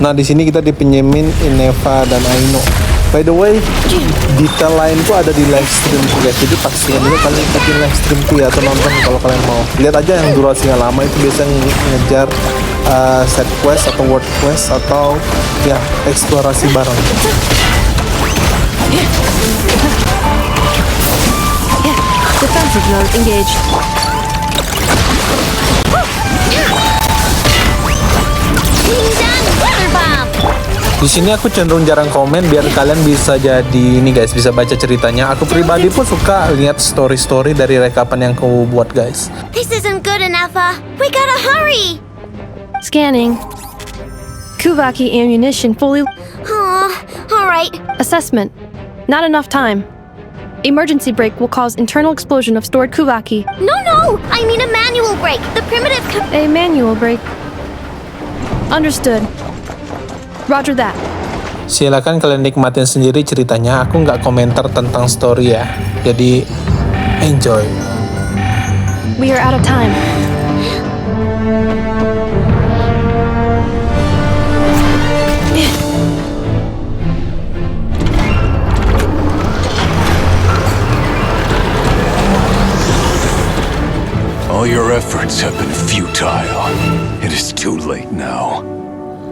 [SPEAKER 1] Nah di sini kita dipinjemin Ineva dan Aino. By the way, detail lain tuh ada di live stream guys. Jadi pastikan juga kalian ikutin live stream tuh ya, atau nonton kalau kalian mau. Lihat aja yang durasinya lama itu biasanya ngejar set quest atau world quest atau ya eksplorasi bareng.
[SPEAKER 7] Defensive mode engaged.
[SPEAKER 1] Di sini aku cenderung jarang komen biar kalian bisa jadi ini guys, bisa baca ceritanya. Aku pribadi pun suka lihat story-story dari rekapan yang aku buat guys.
[SPEAKER 6] This isn't good enough. We gotta hurry.
[SPEAKER 7] Scanning. Kuvaki ammunition fully.
[SPEAKER 6] Oh, all right.
[SPEAKER 7] Assessment. Not enough time. Emergency brake will cause internal explosion of stored Kuvaki.
[SPEAKER 6] No, I mean a manual brake. The primitive.
[SPEAKER 7] A manual brake. Understood. Roger that.
[SPEAKER 1] Silakan kalian nikmatin sendiri ceritanya. Aku nggak komentar tentang story ya. Jadi enjoy.
[SPEAKER 7] We are out of time.
[SPEAKER 11] All your efforts have been futile. It is too late now.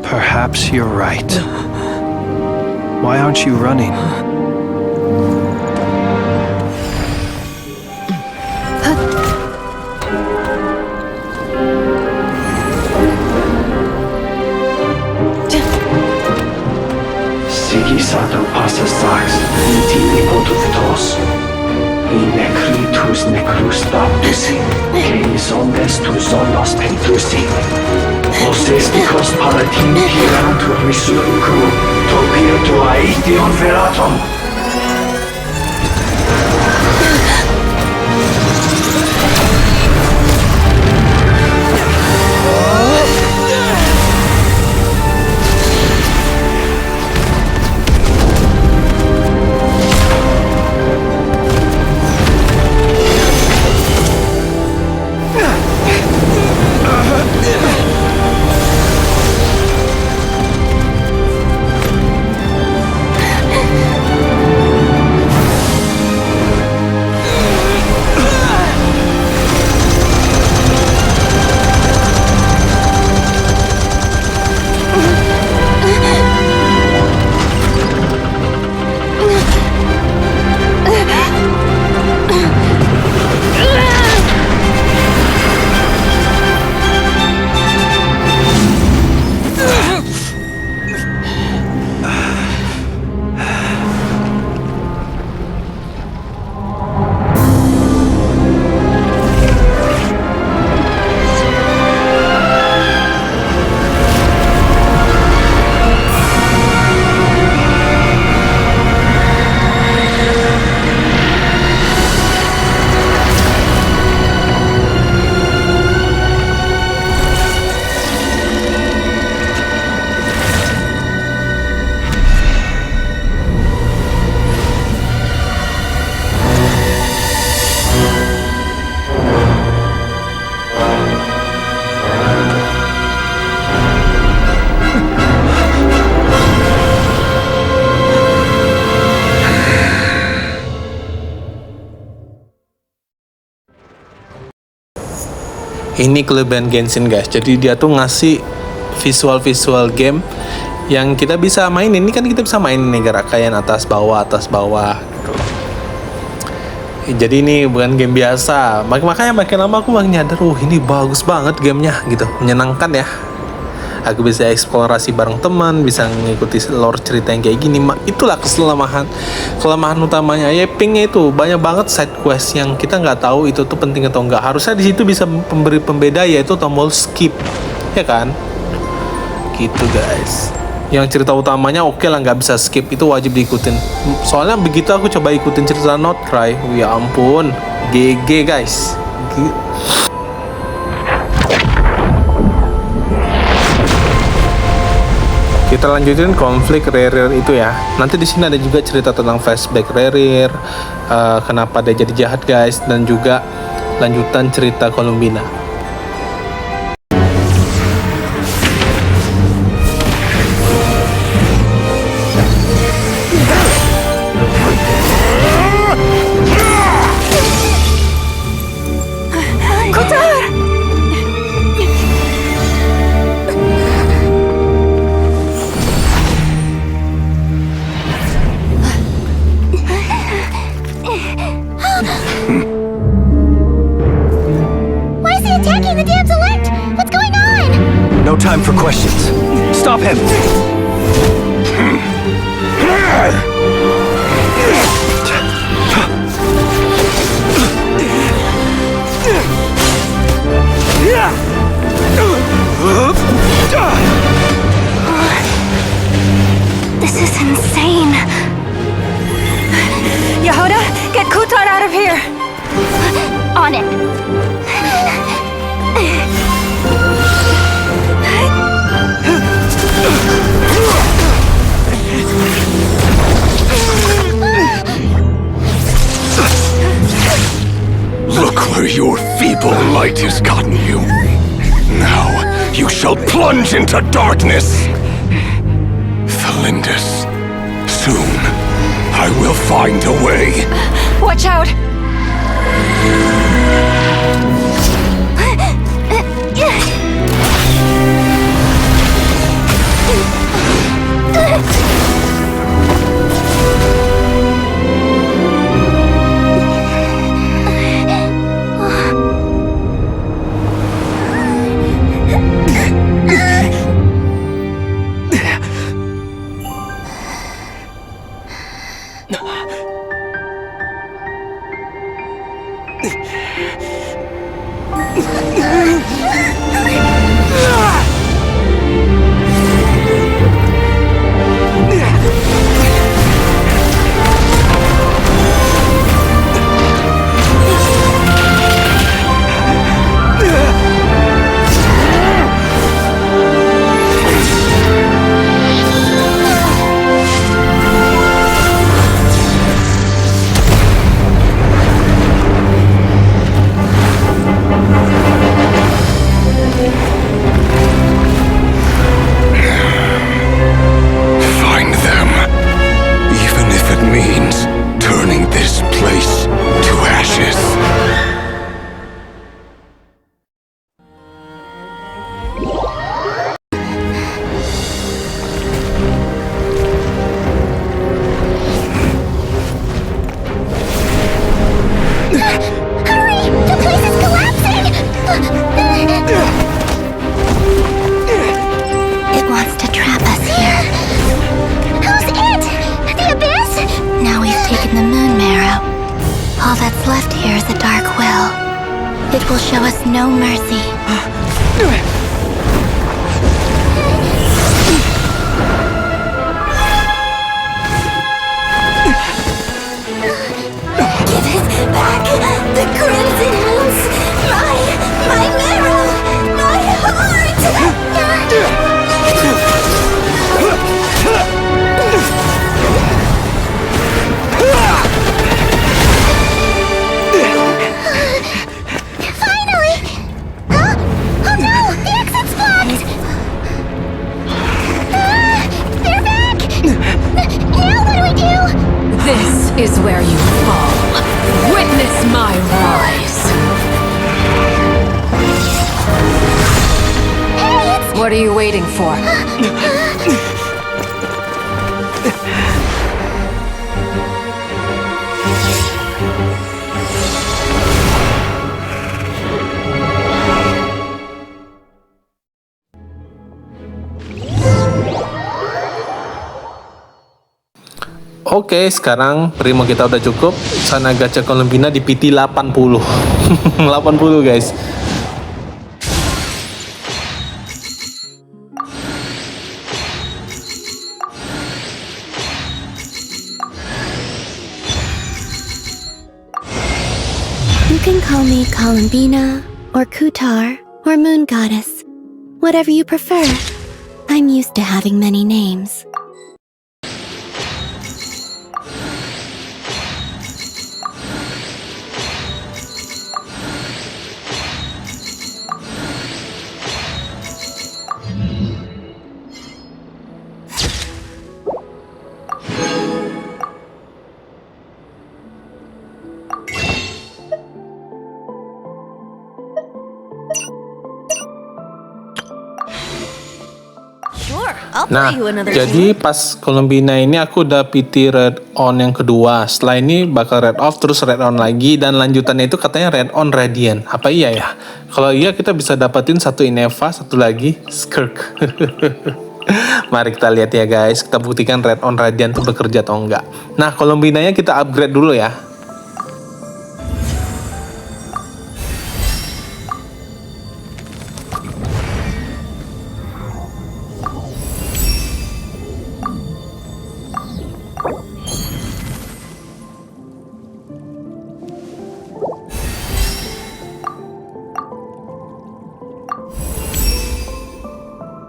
[SPEAKER 12] Perhaps you're right. Why aren't you running?
[SPEAKER 13] Sigi satu pasa sax, iti ipotuftos. Inekritus necrus baptisi, keis ondes tu zonos pentusi. Osestikos palatin pirantur misuruku, topir tua ition feraton.
[SPEAKER 1] Ini kelebihan Genshin guys. Jadi dia tuh ngasih visual game yang kita bisa mainin. Ini kan kita bisa mainin nih gerakan atas bawah gitu. Jadi ini bukan game biasa. Makanya makin lama aku makin nyadar, ini bagus banget gamenya gitu, menyenangkan ya. Aku bisa eksplorasi bareng teman, bisa mengikuti lore cerita yang kayak gini. Itulah kelemahan utamanya. Yappingnya itu banyak banget side quest yang kita nggak tahu itu tuh penting atau enggak. Harusnya di situ bisa memberi pembeda, yaitu tombol skip, ya kan? Gitu guys. Yang cerita utamanya oke lah, nggak bisa skip, itu wajib diikutin. Soalnya begitu aku coba ikutin cerita nodkrai, ya ampun, GG guys. Kita lanjutin konflik Rerir itu ya. Nanti di sini ada juga cerita tentang flashback Rerir, kenapa dia jadi jahat guys, dan juga lanjutan cerita Columbina.
[SPEAKER 11] No time for questions. Stop him!
[SPEAKER 4] This is insane. Yehuda, get Kutar out of here. On it.
[SPEAKER 11] Look where your feeble light has gotten you. Now you shall plunge into darkness. Felindus, soon I will find a way.
[SPEAKER 4] Watch out.
[SPEAKER 10] It will show us no mercy.
[SPEAKER 2] Give it back! The crimson wounds! My marrow! My heart! Finally! Huh? Oh no! The exit's blocked! They're back! Now what do we do?
[SPEAKER 14] This is where you fall. Witness my rise. What are you waiting for?
[SPEAKER 1] Oke, sekarang primo kita udah cukup. Sana gacha Columbina di PT 80. 80 guys.
[SPEAKER 10] You can call me Columbina, or Kutar, or Moon Goddess. Whatever you prefer. I'm used to having many names.
[SPEAKER 1] Nah, jadi pas Columbina ini aku udah PT red on yang kedua. Setelah ini bakal red off terus red on lagi, dan lanjutannya itu katanya red on radiant. Apa iya ya? Kalau iya kita bisa dapetin satu Ineva, satu lagi Skirk. Mari kita lihat ya guys, kita buktikan red on radiant itu bekerja atau enggak. Nah, Columbinanya kita upgrade dulu ya.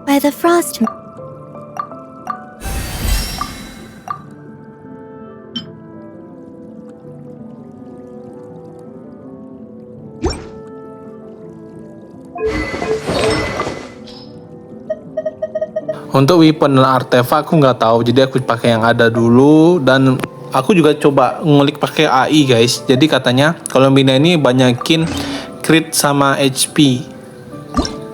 [SPEAKER 10] By the frost.
[SPEAKER 1] Untuk weapon dan artefak aku nggak tahu, jadi aku pakai yang ada dulu, dan aku juga coba ngulik pakai AI guys. Jadi katanya Columbina ini banyakin crit sama HP.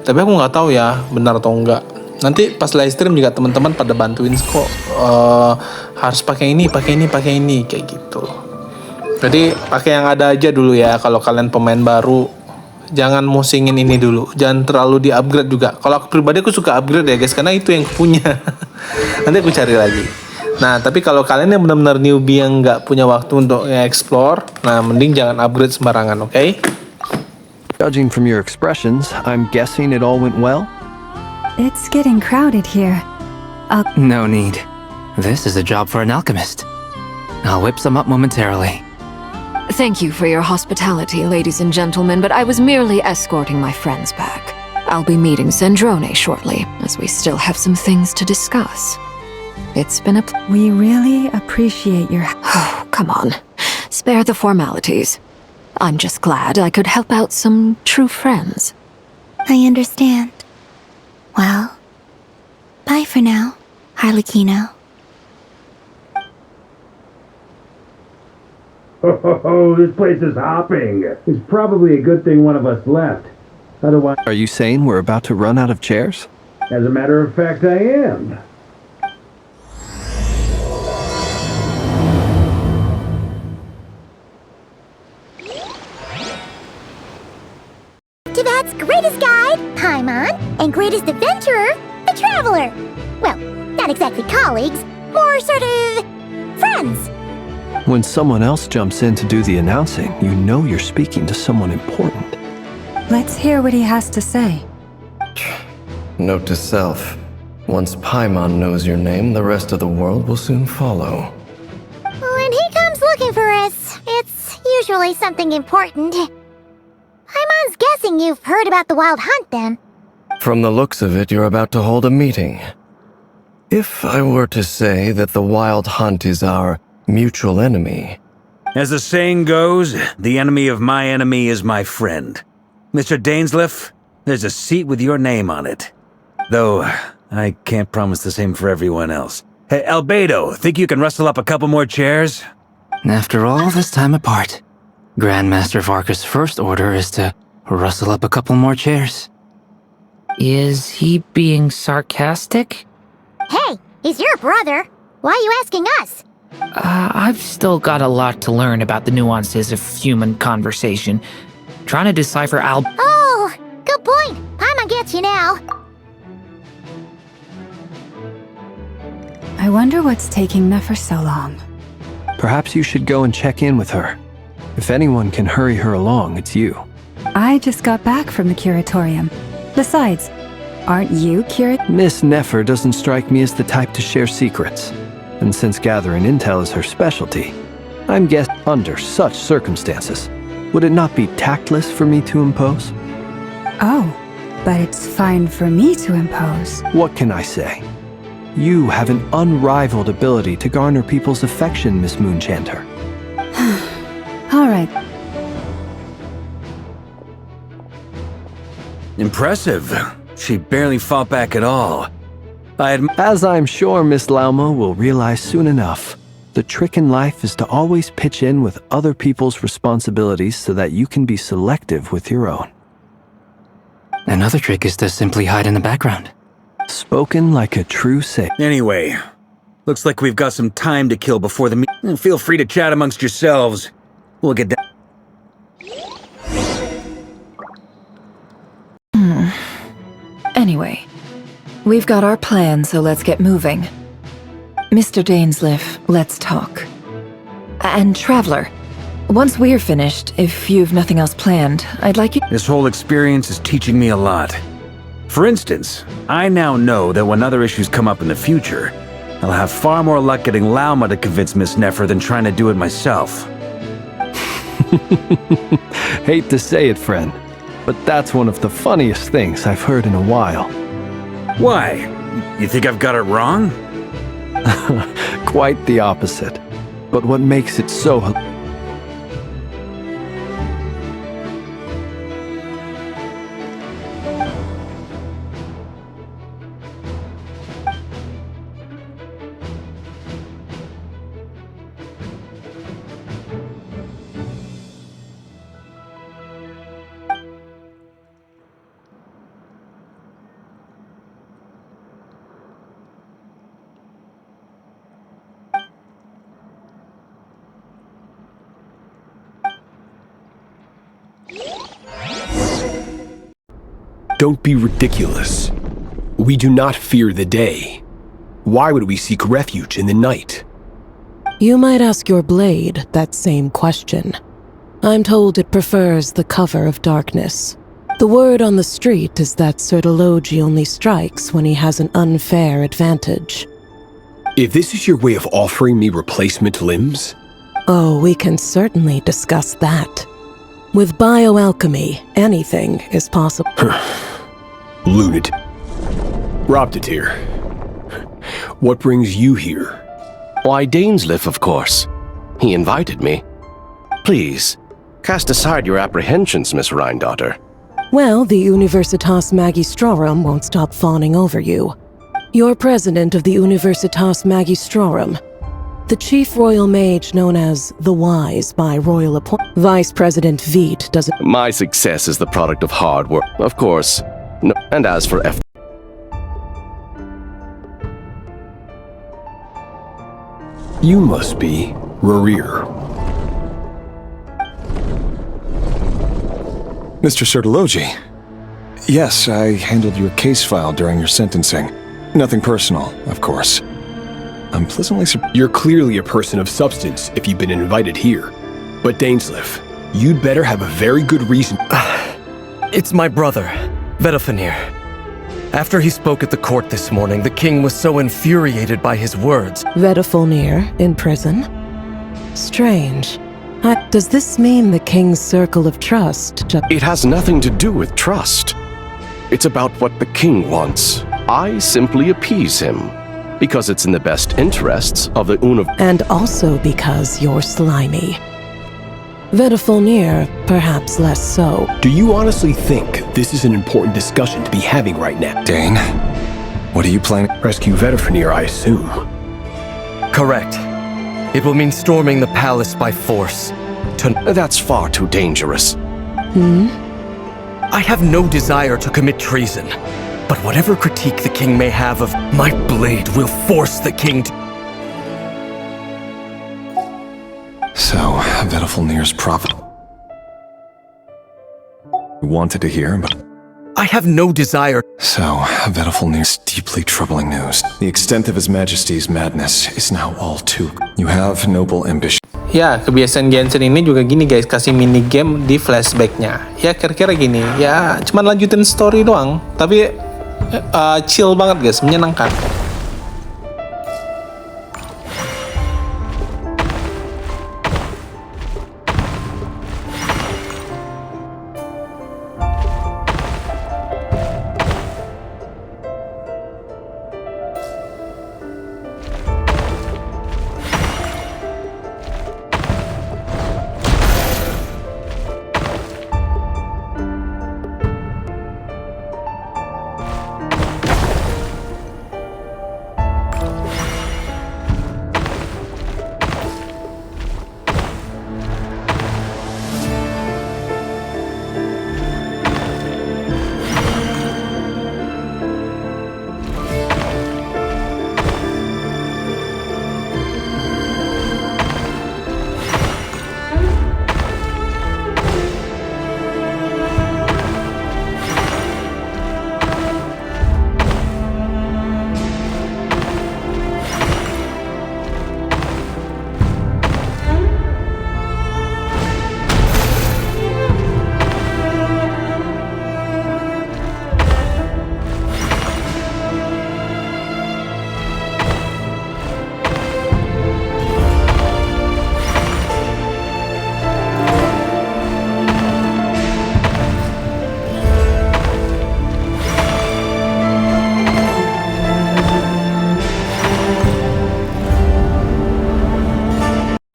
[SPEAKER 1] Tapi aku nggak tahu ya benar atau enggak. Nanti pas live stream juga teman-teman pada bantuin kok, harus pakai ini kayak gitu. Jadi pakai yang ada aja dulu ya. Kalau kalian pemain baru, jangan musingin ini dulu. Jangan terlalu di upgrade juga. Kalau aku pribadi aku suka upgrade ya guys, karena itu yang aku punya. Nanti aku cari lagi. Nah, tapi kalau kalian yang benar-benar newbie yang nggak punya waktu untuk explore, nah mending jangan upgrade sembarangan, oke?
[SPEAKER 12] Judging from your expressions, I'm guessing it all went well?
[SPEAKER 15] It's getting crowded here.
[SPEAKER 16] No need. This is a job for an alchemist. I'll whip some up momentarily.
[SPEAKER 14] Thank you for your hospitality, ladies and gentlemen, but I was merely escorting my friends back. I'll be meeting Sandrone shortly, as we still have some things to discuss. It's been a
[SPEAKER 15] We really appreciate your...
[SPEAKER 14] Oh, come on. Spare the formalities. I'm just glad I could help out some true friends.
[SPEAKER 10] I understand. Well, bye for now, Harlequino.
[SPEAKER 13] Oh, this place is hopping. It's probably a good thing one of us left. Otherwise...
[SPEAKER 12] Are you saying we're about to run out of chairs?
[SPEAKER 13] As a matter of fact, I am.
[SPEAKER 2] Tivat's greatest guide, Paimon, and greatest adventurer, the Traveler. Well, not exactly colleagues, more sort of friends.
[SPEAKER 12] When someone else jumps in to do the announcing, you know you're speaking to someone important.
[SPEAKER 15] Let's hear what he has to say.
[SPEAKER 17] Note to self. Once Paimon knows your name, the rest of the world will soon follow.
[SPEAKER 2] When he comes looking for us, it's usually something important. Paimon's guessing you've heard about the Wild Hunt, then.
[SPEAKER 17] From the looks of it, you're about to hold a meeting. If I were to say that the Wild Hunt is our mutual enemy...
[SPEAKER 18] As the saying goes, the enemy of my enemy is my friend. Mr. Dainsleif, there's a seat with your name on it. Though, I can't promise the same for everyone else. Hey, Albedo, think you can rustle up a couple more chairs?
[SPEAKER 16] After all this time apart, Grandmaster Varka's first order is to rustle up a couple more chairs.
[SPEAKER 19] Is he being sarcastic?
[SPEAKER 2] Hey, he's your brother. Why are you asking us?
[SPEAKER 19] I've still got a lot to learn about the nuances of human conversation. Trying to decipher
[SPEAKER 2] Oh, good point. Paimon gets you now.
[SPEAKER 15] I wonder what's taking Nefer so long.
[SPEAKER 12] Perhaps you should go and check in with her. If anyone can hurry her along, it's you.
[SPEAKER 15] I just got back from the curatorium. Besides, aren't you
[SPEAKER 12] Miss Nefer doesn't strike me as the type to share secrets. And since gathering intel is her specialty, I'm guessing under such circumstances, would it not be tactless for me to impose?
[SPEAKER 15] Oh, but it's fine for me to impose.
[SPEAKER 12] What can I say? You have an unrivaled ability to garner people's affection, Miss Moonchanter.
[SPEAKER 15] All right.
[SPEAKER 18] Impressive. She barely fought back at all.
[SPEAKER 12] As I'm sure Miss Lauma will realize soon enough, the trick in life is to always pitch in with other people's responsibilities so that you can be selective with your own.
[SPEAKER 16] Another trick is to simply hide in the background.
[SPEAKER 12] Spoken like a true sage.
[SPEAKER 18] Anyway, looks like we've got some time to kill before the meeting. Feel free to chat amongst yourselves. We'll get that.
[SPEAKER 14] Anyway, we've got our plan, so let's get moving. Mr. Dainsleif, let's talk. And Traveler, once we're finished, if you've nothing else planned, I'd like you—
[SPEAKER 18] This whole experience is teaching me a lot. For instance, I now know that when other issues come up in the future, I'll have far more luck getting Lauma to convince Miss Nefer than trying to do it myself.
[SPEAKER 12] Hate to say it, friend, but that's one of the funniest things I've heard in a while.
[SPEAKER 18] Why? You think I've got it wrong?
[SPEAKER 12] Quite the opposite. But what makes it so—
[SPEAKER 20] Don't be ridiculous. We do not fear the day. Why would we seek refuge in the night?
[SPEAKER 21] You might ask your blade that same question. I'm told it prefers the cover of darkness. The word on the street is that Sertologi only strikes when he has an unfair advantage.
[SPEAKER 20] If this is your way of offering me replacement limbs—
[SPEAKER 21] Oh, we can certainly discuss that. With bioalchemy, anything is possible.
[SPEAKER 20] Lunatic. Robbed here. What brings you here?
[SPEAKER 22] Why, Dainsleif, of course. He invited me. Please, cast aside your apprehensions, Miss Rhindaughter.
[SPEAKER 21] Well, the Universitas Magistrorum won't stop fawning over you. You're president of the Universitas Magistrorum, the chief royal mage known as the Wise by royal appointment. Vice President Veet doesn't—
[SPEAKER 22] My success is the product of hard work, of course. No, and as for
[SPEAKER 20] You must be Rarir.
[SPEAKER 23] Mr. Sertologi. Yes, I handled your case file during your sentencing. Nothing personal, of course. I'm pleasantly surprised.
[SPEAKER 20] You're clearly a person of substance if you've been invited here. But Dainsleif, you'd better have a very good reason.
[SPEAKER 17] It's my brother, Vedofenir. After he spoke at the court this morning, the king was so infuriated by his words.
[SPEAKER 21] Vedofenir in prison? Strange. Does this mean the king's circle of trust
[SPEAKER 22] It has nothing to do with trust. It's about what the king wants. I simply appease him, because it's in the best interests of the
[SPEAKER 21] And also because you're slimy. Vedofenir, perhaps less so.
[SPEAKER 20] Do you honestly think this is an important discussion to be having right now?
[SPEAKER 23] Dane, what are you planning?
[SPEAKER 20] Rescue Vedofenir, I assume.
[SPEAKER 17] Correct. It will mean storming the palace by force.
[SPEAKER 22] That's far too dangerous.
[SPEAKER 21] Hmm?
[SPEAKER 17] I have no desire to commit treason. But whatever critique the king may have of my blade will force the king to...
[SPEAKER 23] So, Vetifulnir's prophet... wanted to hear, but...
[SPEAKER 17] I have no desire...
[SPEAKER 23] So, Vetifulnir's deeply troubling news. The extent of His Majesty's madness is now all too... You have noble ambition.
[SPEAKER 1] Ya, kebiasaan Genshin ini juga gini guys, kasih mini game di flashbacknya. Ya kira-kira gini, ya cuman lanjutin story doang, tapi chill banget guys, menyenangkan.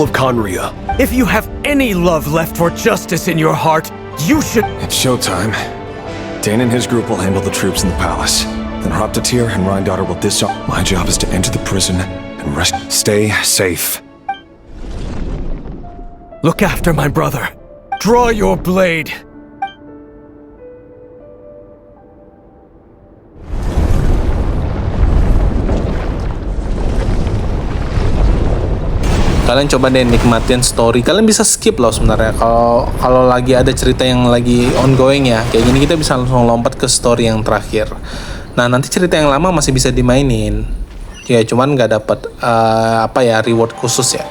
[SPEAKER 17] Of Conria. If you have any love left for justice in your heart, you should...
[SPEAKER 23] It's showtime. Dane and his group will handle the troops in the palace. Then Hraptatir and Rhindaughter will disarm. My job is to enter the prison and stay safe.
[SPEAKER 17] Look after my brother. Draw your blade.
[SPEAKER 1] Kalian coba deh nikmatin story. Kalian bisa skip loh sebenarnya kalau lagi ada cerita yang lagi ongoing ya. Kayak gini kita bisa langsung lompat ke story yang terakhir. Nah, nanti cerita yang lama masih bisa dimainin. Ya, cuman nggak dapat reward khusus ya.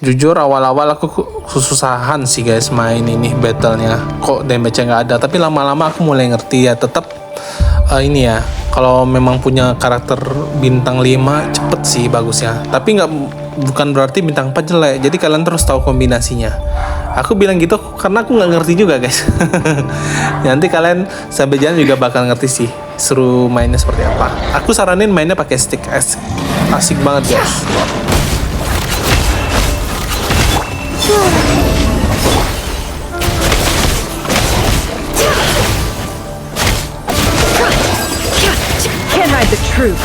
[SPEAKER 1] Jujur awal-awal aku kesusahan sih guys main ini battle-nya. Kok damage-nya nggak ada, tapi lama-lama aku mulai ngerti ya. Tetap ini ya, kalau memang punya karakter bintang 5 cepet sih bagusnya. Tapi bukan berarti bintang 4 jelek. Jadi kalian terus tahu kombinasinya. Aku bilang gitu karena aku nggak ngerti juga guys. Nanti kalian sampai jalan juga bakal ngerti sih seru mainnya seperti apa. Aku saranin mainnya pakai stick, asik banget guys.
[SPEAKER 15] Can't hide the truth.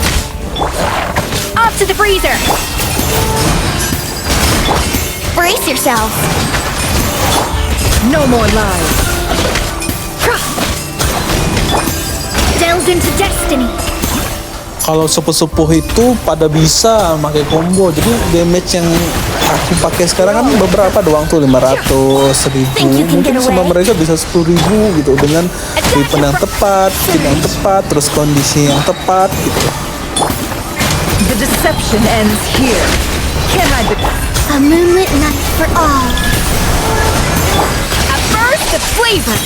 [SPEAKER 4] Off to the freezer!
[SPEAKER 2] Brace yourselves.
[SPEAKER 15] No more lies.
[SPEAKER 2] Delve into destiny.
[SPEAKER 1] Kalau sepuh-sepuh itu pada bisa pakai combo, jadi damage yang aku pakai sekarang kan beberapa doang tuh, 500, 1000, mungkin sama mereka bisa 10.000 gitu dengan weapon yang tepat, skill yang tepat, terus kondisi yang tepat gitu.
[SPEAKER 15] The deception ends here. Can't hide the...
[SPEAKER 2] A moonlit night for all.
[SPEAKER 4] At first, the flavor.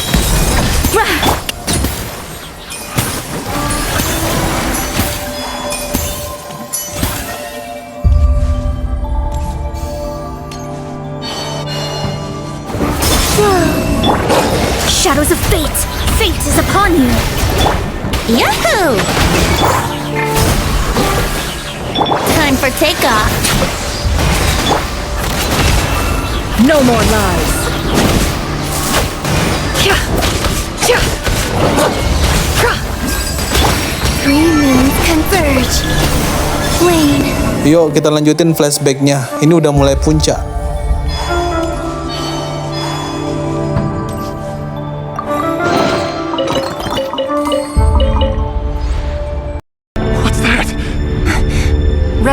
[SPEAKER 2] Shadows of fate. Fate is upon you. Yahoo! Time for takeoff.
[SPEAKER 15] No more lies.
[SPEAKER 2] 3 moons converge. Lane.
[SPEAKER 1] Yuk kita lanjutin flashbacknya. Ini udah mulai puncak.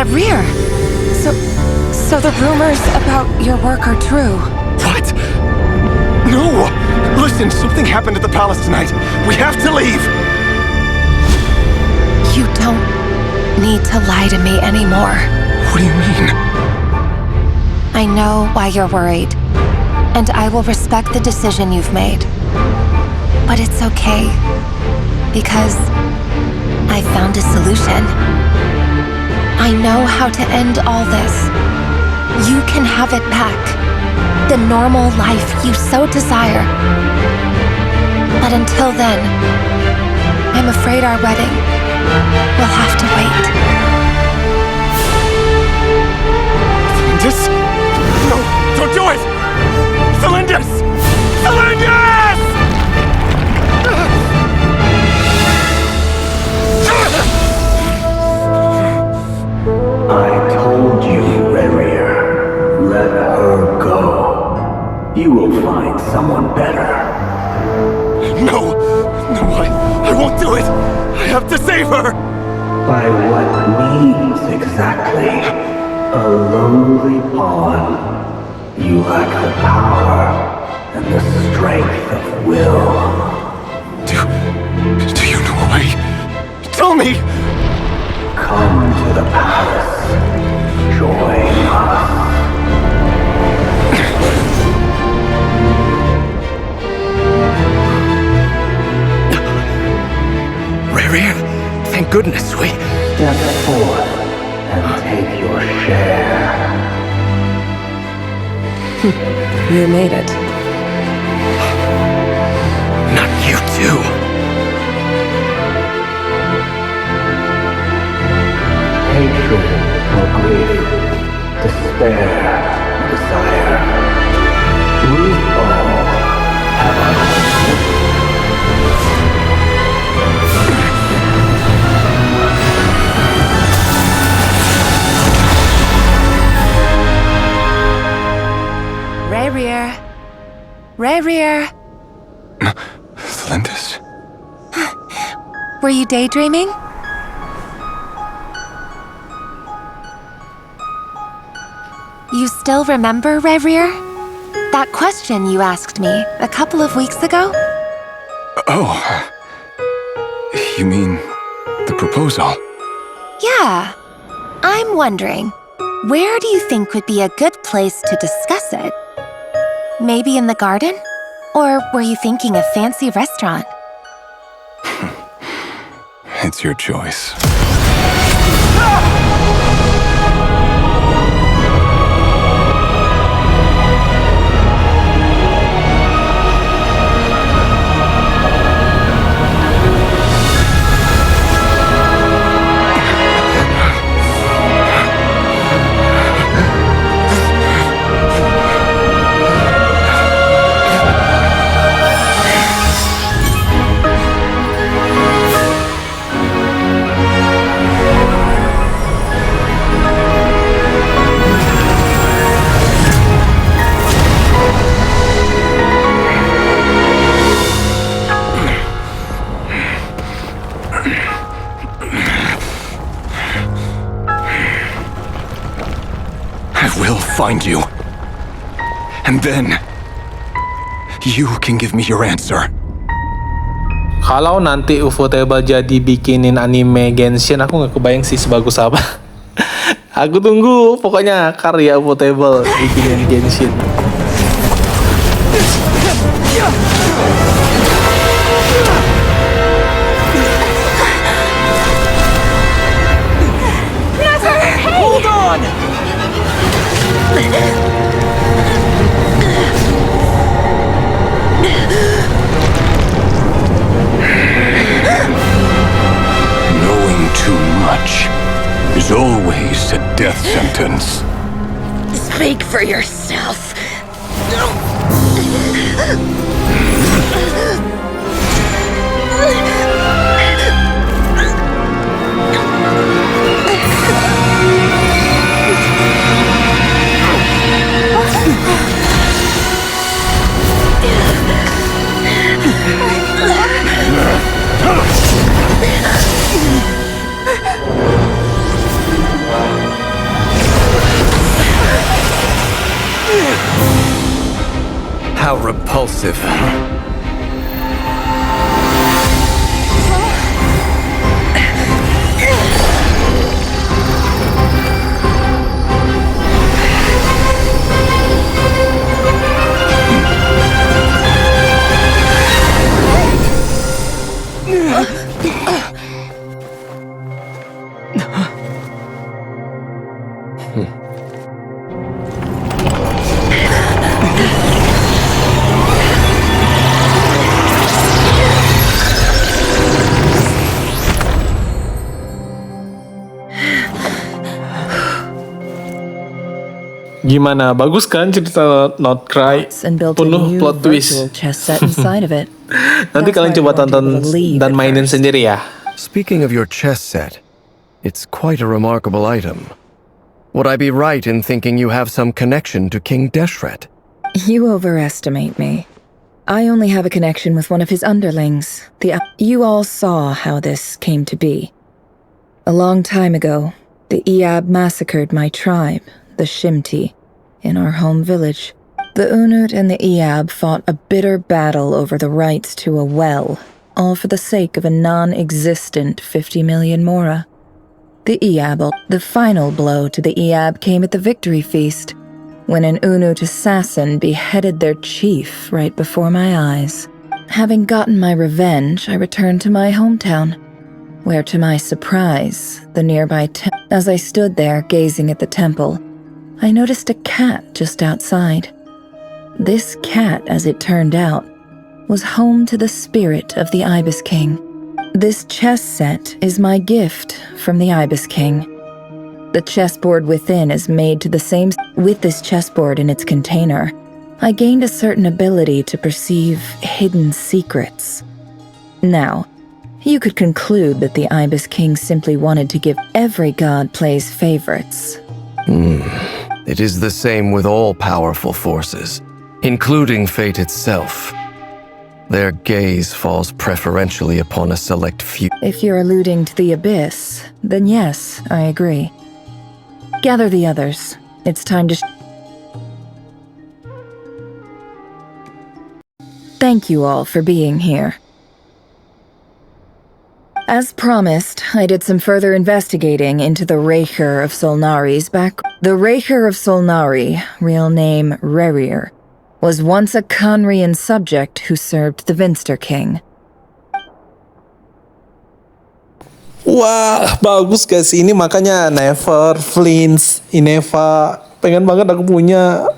[SPEAKER 3] Rear. So the rumors about your work are true.
[SPEAKER 23] What? No! Listen, something happened at the palace tonight. We have to leave!
[SPEAKER 3] You don't need to lie to me anymore.
[SPEAKER 23] What do you mean?
[SPEAKER 3] I know why you're worried, and I will respect the decision you've made. But it's okay, because I found a solution. I know how to end all this. You can have it back. The normal life you so desire. But until then, I'm afraid our wedding will have to wait.
[SPEAKER 23] Celindus? No, don't do it! Celindus! Celindus!
[SPEAKER 13] I told you, Rerir. Let her go. You will find someone better.
[SPEAKER 23] No! No, I won't do it! I have to save her!
[SPEAKER 13] By what means exactly? A lowly pawn. You lack the power and the strength of will.
[SPEAKER 23] Do you know why? Tell me!
[SPEAKER 13] Come to the palace. Join us.
[SPEAKER 23] Rerir, thank goodness we...
[SPEAKER 13] Step forth and take your share.
[SPEAKER 21] You made it.
[SPEAKER 23] Not you too.
[SPEAKER 13] Hatred or grief, despair or desire. We all have our own.
[SPEAKER 3] Rerir.
[SPEAKER 23] Celindus?
[SPEAKER 3] Were you daydreaming? You still remember, Rerir? That question you asked me a couple of weeks ago?
[SPEAKER 23] Oh. You mean the proposal?
[SPEAKER 3] Yeah. I'm wondering, where do you think would be a good place to discuss it? Maybe in the garden? Or were you thinking a fancy restaurant?
[SPEAKER 23] It's your choice. Find you. And then you can give me your answer.
[SPEAKER 1] Kalau nanti Ufotable jadi bikinin anime Genshin, aku nggak kebayang sih sebagus apa. Aku tunggu pokoknya karya Ufotable bikinin Genshin.
[SPEAKER 3] Hold on!
[SPEAKER 11] Knowing too much is always a death sentence.
[SPEAKER 6] Speak for yourself.
[SPEAKER 17] as if...
[SPEAKER 1] Gimana? Bagus kan cerita Nodkrai? Penuh plot twist. Nanti kalian coba tonton dan mainin sendiri ya.
[SPEAKER 17] Speaking of your chess set, it's quite a remarkable item. Would I be right in thinking you have some connection to King Deshret?
[SPEAKER 5] You overestimate me. I only have a connection with one of his underlings. You all saw how this came to be. A long time ago, the Iab massacred my tribe, the Shimti, in our home village. The Unut and the Iab fought a bitter battle over the rights to a well, all for the sake of a non-existent 50 million mora. The final blow to the Iab came at the victory feast, when an Unut assassin beheaded their chief right before my eyes. Having gotten my revenge, I returned to my hometown, where to my surprise, the nearby as I stood there gazing at the temple, I noticed a cat just outside. This cat, as it turned out, was home to the spirit of the Ibis King. This chess set is my gift from the Ibis King. The chessboard within is made to the same. With this chessboard in its container, I gained a certain ability to perceive hidden secrets. Now, you could conclude that the Ibis King simply wanted to give every god plays favorites.
[SPEAKER 17] It is the same with all powerful forces, including fate itself. Their gaze falls preferentially upon a select few.
[SPEAKER 5] If you're alluding to the Abyss, then yes, I agree. Gather the others. It's time to... Thank you all for being here. As promised, I did some further investigating into the Reicher of Solnari's back. The Reicher of Solnari, real name Rerir, was once a Conrian subject who served the Vinster King.
[SPEAKER 1] Wah, bagus guys. Ini makanya Never, Flints, Ineva. Pengen banget aku punya.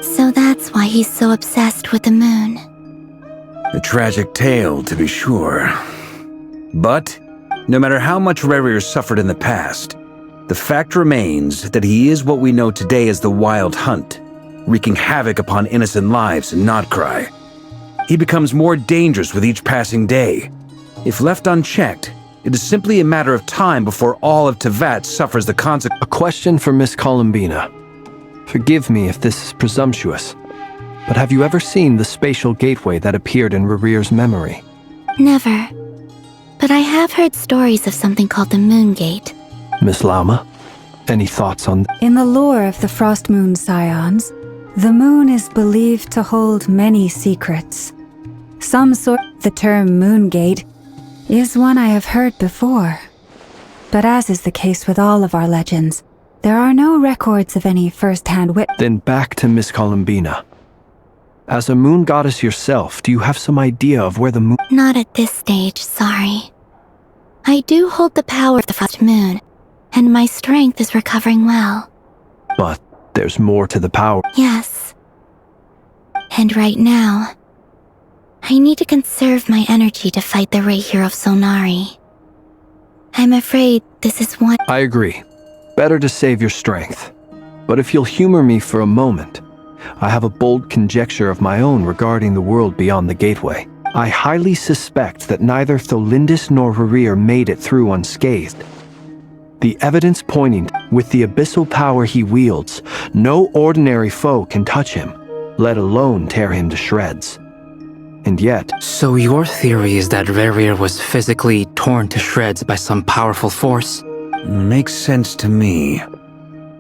[SPEAKER 10] So that's why he's so obsessed with the moon.
[SPEAKER 18] A tragic tale, to be sure. But, no matter how much Rerir suffered in the past, the fact remains that he is what we know today as the Wild Hunt, wreaking havoc upon innocent lives in Nodkrai. He becomes more dangerous with each passing day. If left unchecked, it is simply a matter of time before all of Tevat suffers the consequences.
[SPEAKER 12] A question for Miss Columbina. Forgive me if this is presumptuous, but have you ever seen the spatial gateway that appeared in Rerir's memory?
[SPEAKER 10] Never. But I have heard stories of something called the Moon Gate.
[SPEAKER 12] Miss Lama, any thoughts on...
[SPEAKER 15] In the lore of the Frost Moon Scions, the moon is believed to hold many secrets. The term Moon Gate is one I have heard before. But as is the case with all of our legends, there are no records of any first-hand witness.
[SPEAKER 12] Then back to Miss Columbina. As a moon goddess yourself, do you have some idea of where the moon...
[SPEAKER 10] Not at this stage, sorry. I do hold the power of the Frost Moon, and my strength is recovering well.
[SPEAKER 12] But there's more to the power.
[SPEAKER 10] Yes. And right now, I need to conserve my energy to fight the Reicher of Solnari. I'm afraid this is one...
[SPEAKER 12] I agree. Better to save your strength. But if you'll humor me for a moment, I have a bold conjecture of my own regarding the world beyond the gateway. I highly suspect that neither Tholindis nor Harir made it through unscathed. The evidence pointing, with the abyssal power he wields, no ordinary foe can touch him, let alone tear him to shreds. And yet...
[SPEAKER 16] So your theory is that Rerir was physically torn to shreds by some powerful force?
[SPEAKER 18] Makes sense to me.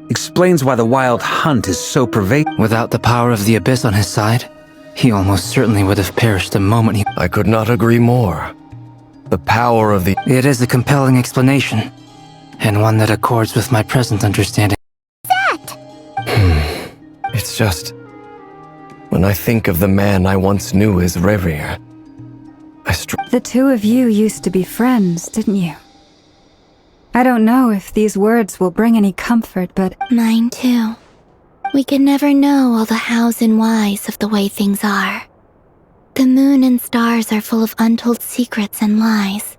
[SPEAKER 18] Explains why the wild hunt is so pervasive.
[SPEAKER 16] Without the power of the abyss on his side, he almost certainly would have perished the moment he...
[SPEAKER 17] I could not agree more. The power of the...
[SPEAKER 16] It is a compelling explanation, and one that accords with my present understanding.
[SPEAKER 17] It's just... When I think of the man I once knew as Rerir,
[SPEAKER 15] The two of you used to be friends, didn't you? I don't know if these words will bring any comfort, but...
[SPEAKER 10] Mine too. We can never know all the hows and whys of the way things are. The moon and stars are full of untold secrets and lies,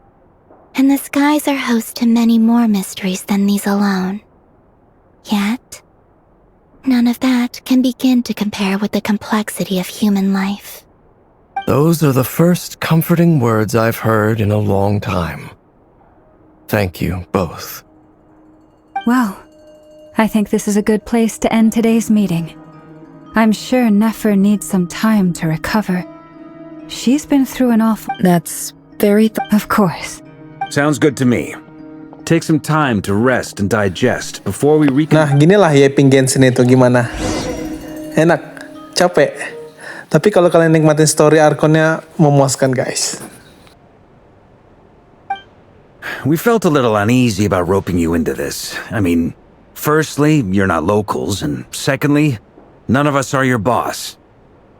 [SPEAKER 10] and the skies are host to many more mysteries than these alone. Yet, none of that can begin to compare with the complexity of human life.
[SPEAKER 17] those are the first comforting words I've heard in a long time. Thank you both.
[SPEAKER 15] Well, I think this is a good place to end today's meeting. I'm sure Nefer needs some time to recover. She's been through an awful...
[SPEAKER 5] That's very...
[SPEAKER 15] Of course.
[SPEAKER 18] Sounds good to me. Take some time to rest and digest before we
[SPEAKER 1] Nah, ginilah yapping Genshin itu gimana? Enak, capek. Tapi kalau kalian nikmatin story arc-nya memuaskan, guys.
[SPEAKER 18] We felt a little uneasy about roping you into this. I mean, firstly, you're not locals, and secondly, none of us are your boss.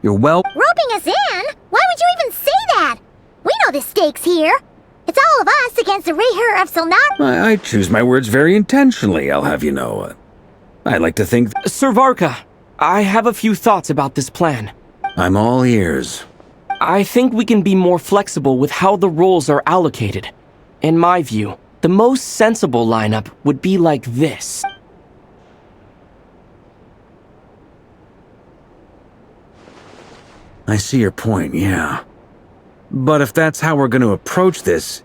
[SPEAKER 18] You're
[SPEAKER 2] Roping us in? Why would you even say that? We know the stakes here. It's all of us against the Reher of Selama.
[SPEAKER 18] I choose my words very intentionally, I'll have you know. I like to think...
[SPEAKER 7] Sir Varka, I have a few thoughts about this plan.
[SPEAKER 18] I'm all ears.
[SPEAKER 7] I think we can be more flexible with how the roles are allocated. In my view, the most sensible lineup would be like this.
[SPEAKER 18] I see your point, yeah. But if that's how we're going to approach this,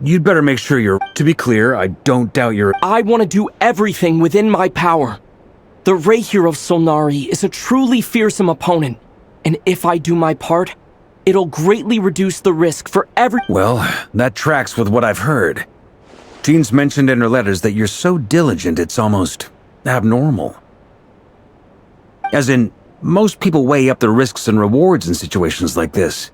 [SPEAKER 18] you'd better make sure you're... To be clear, I don't doubt your...
[SPEAKER 7] I want to do everything within my power. The Reher of Solnari is a truly fearsome opponent, and if I do my part, it'll greatly reduce the risk for every...
[SPEAKER 18] Well, that tracks with what I've heard. Jean's mentioned in her letters that you're so diligent it's almost abnormal. As in, most people weigh up the risks and rewards in situations like this.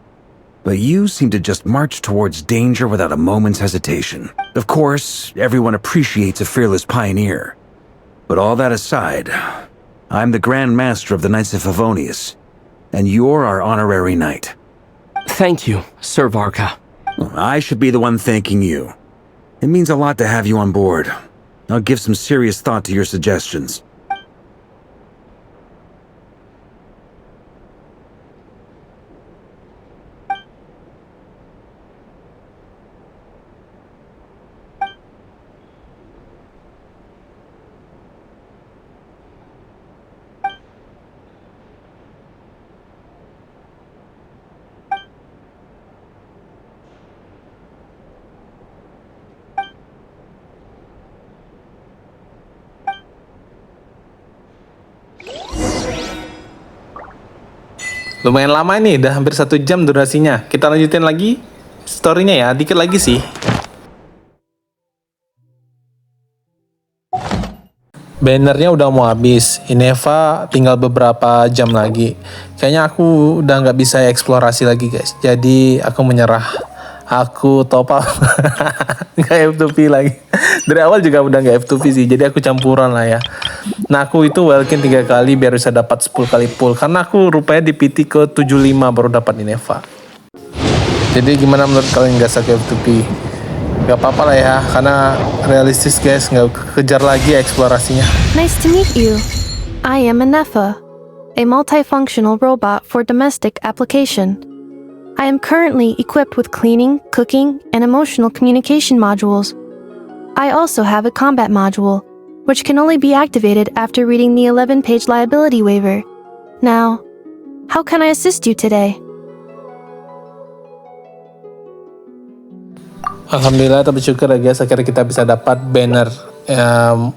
[SPEAKER 18] But you seem to just march towards danger without a moment's hesitation. Of course, everyone appreciates a fearless pioneer. But all that aside, I'm the Grand Master of the Knights of Favonius, and you're our honorary knight.
[SPEAKER 7] Thank you, Sir Varka.
[SPEAKER 18] I should be the one thanking you. It means a lot to have you on board. I'll give some serious thought to your suggestions.
[SPEAKER 1] Lumayan lama nih, udah hampir 1 jam durasinya. Kita lanjutin lagi story-nya ya, dikit lagi sih. Bannernya udah mau habis, Ineva tinggal beberapa jam lagi. Kayaknya aku udah nggak bisa eksplorasi lagi guys, jadi aku menyerah. Aku top up, nggak F2P lagi. Dari awal juga udah nggak F2P sih, jadi aku campuran lah ya. Nah aku itu welkin 3 kali biar bisa dapat 10 kali pull, karena aku rupanya di PT ke 75 baru dapat Ineva. Jadi gimana menurut kalian guys ke F2P? Gak apa-apa lah ya, karena realistis guys, nggak kejar lagi eksplorasinya.
[SPEAKER 8] Nice to meet you. I am Inefa, a multifunctional robot for domestic application. I am currently equipped with cleaning, cooking, and emotional communication modules. I also have a combat module, which can only be activated after reading the 11-page liability waiver. Now, how can I assist you today?
[SPEAKER 1] Alhamdulillah, tapi bersyukur ya guys, akhirnya kita bisa dapat banner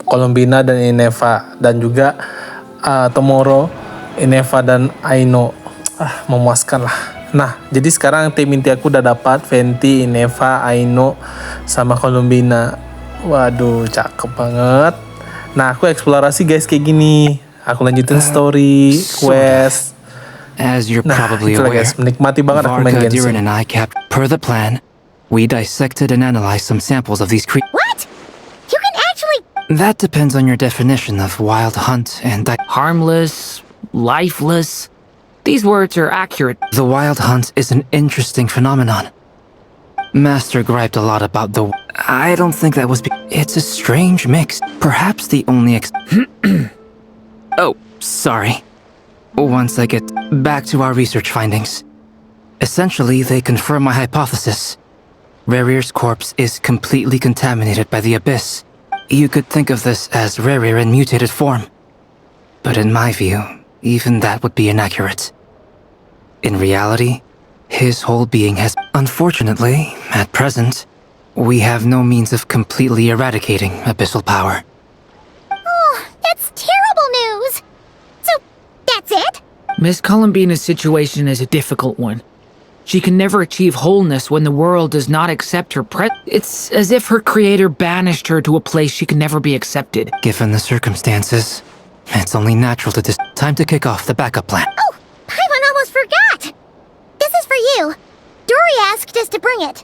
[SPEAKER 1] Columbina dan Ineva, dan juga Tomoro, Ineva dan Aino. Memuaskan lah. Nah, jadi sekarang tim inti aku udah dapat Venti, Ineva, Aino, sama Columbina. Waduh, cakep banget. Nah, aku eksplorasi guys kayak gini. Aku lanjutin story, quest.
[SPEAKER 16] As you're probably aware,
[SPEAKER 1] guys, menikmati banget aku main
[SPEAKER 16] Varka,
[SPEAKER 1] Genshin.
[SPEAKER 16] Durin, and I kept, per the plan, we dissected and analyzed some samples of these creatures.
[SPEAKER 2] What? You can actually...
[SPEAKER 16] That depends on your definition of wild hunt and
[SPEAKER 9] harmless, lifeless. These words are accurate.
[SPEAKER 16] The wild hunt is an interesting phenomenon. Master griped a lot about the... I don't think that was... It's a strange mix. Perhaps the only Oh, sorry. Once I get back to our research findings. Essentially, they confirm my hypothesis. Rerir's corpse is completely contaminated by the abyss. You could think of this as Rerir in mutated form. But in my view, even that would be inaccurate. In reality, his whole being has... Unfortunately, at present, we have no means of completely eradicating abyssal power.
[SPEAKER 2] Oh, that's terrible news. So, that's it?
[SPEAKER 9] Miss Columbina's situation is a difficult one. She can never achieve wholeness when the world does not accept her It's as if her creator banished her to a place she can never be accepted.
[SPEAKER 16] Given the circumstances, it's only natural to time to kick off the backup plan.
[SPEAKER 2] Oh, Paimon almost forgot. This is for you. Dory asked us to bring it.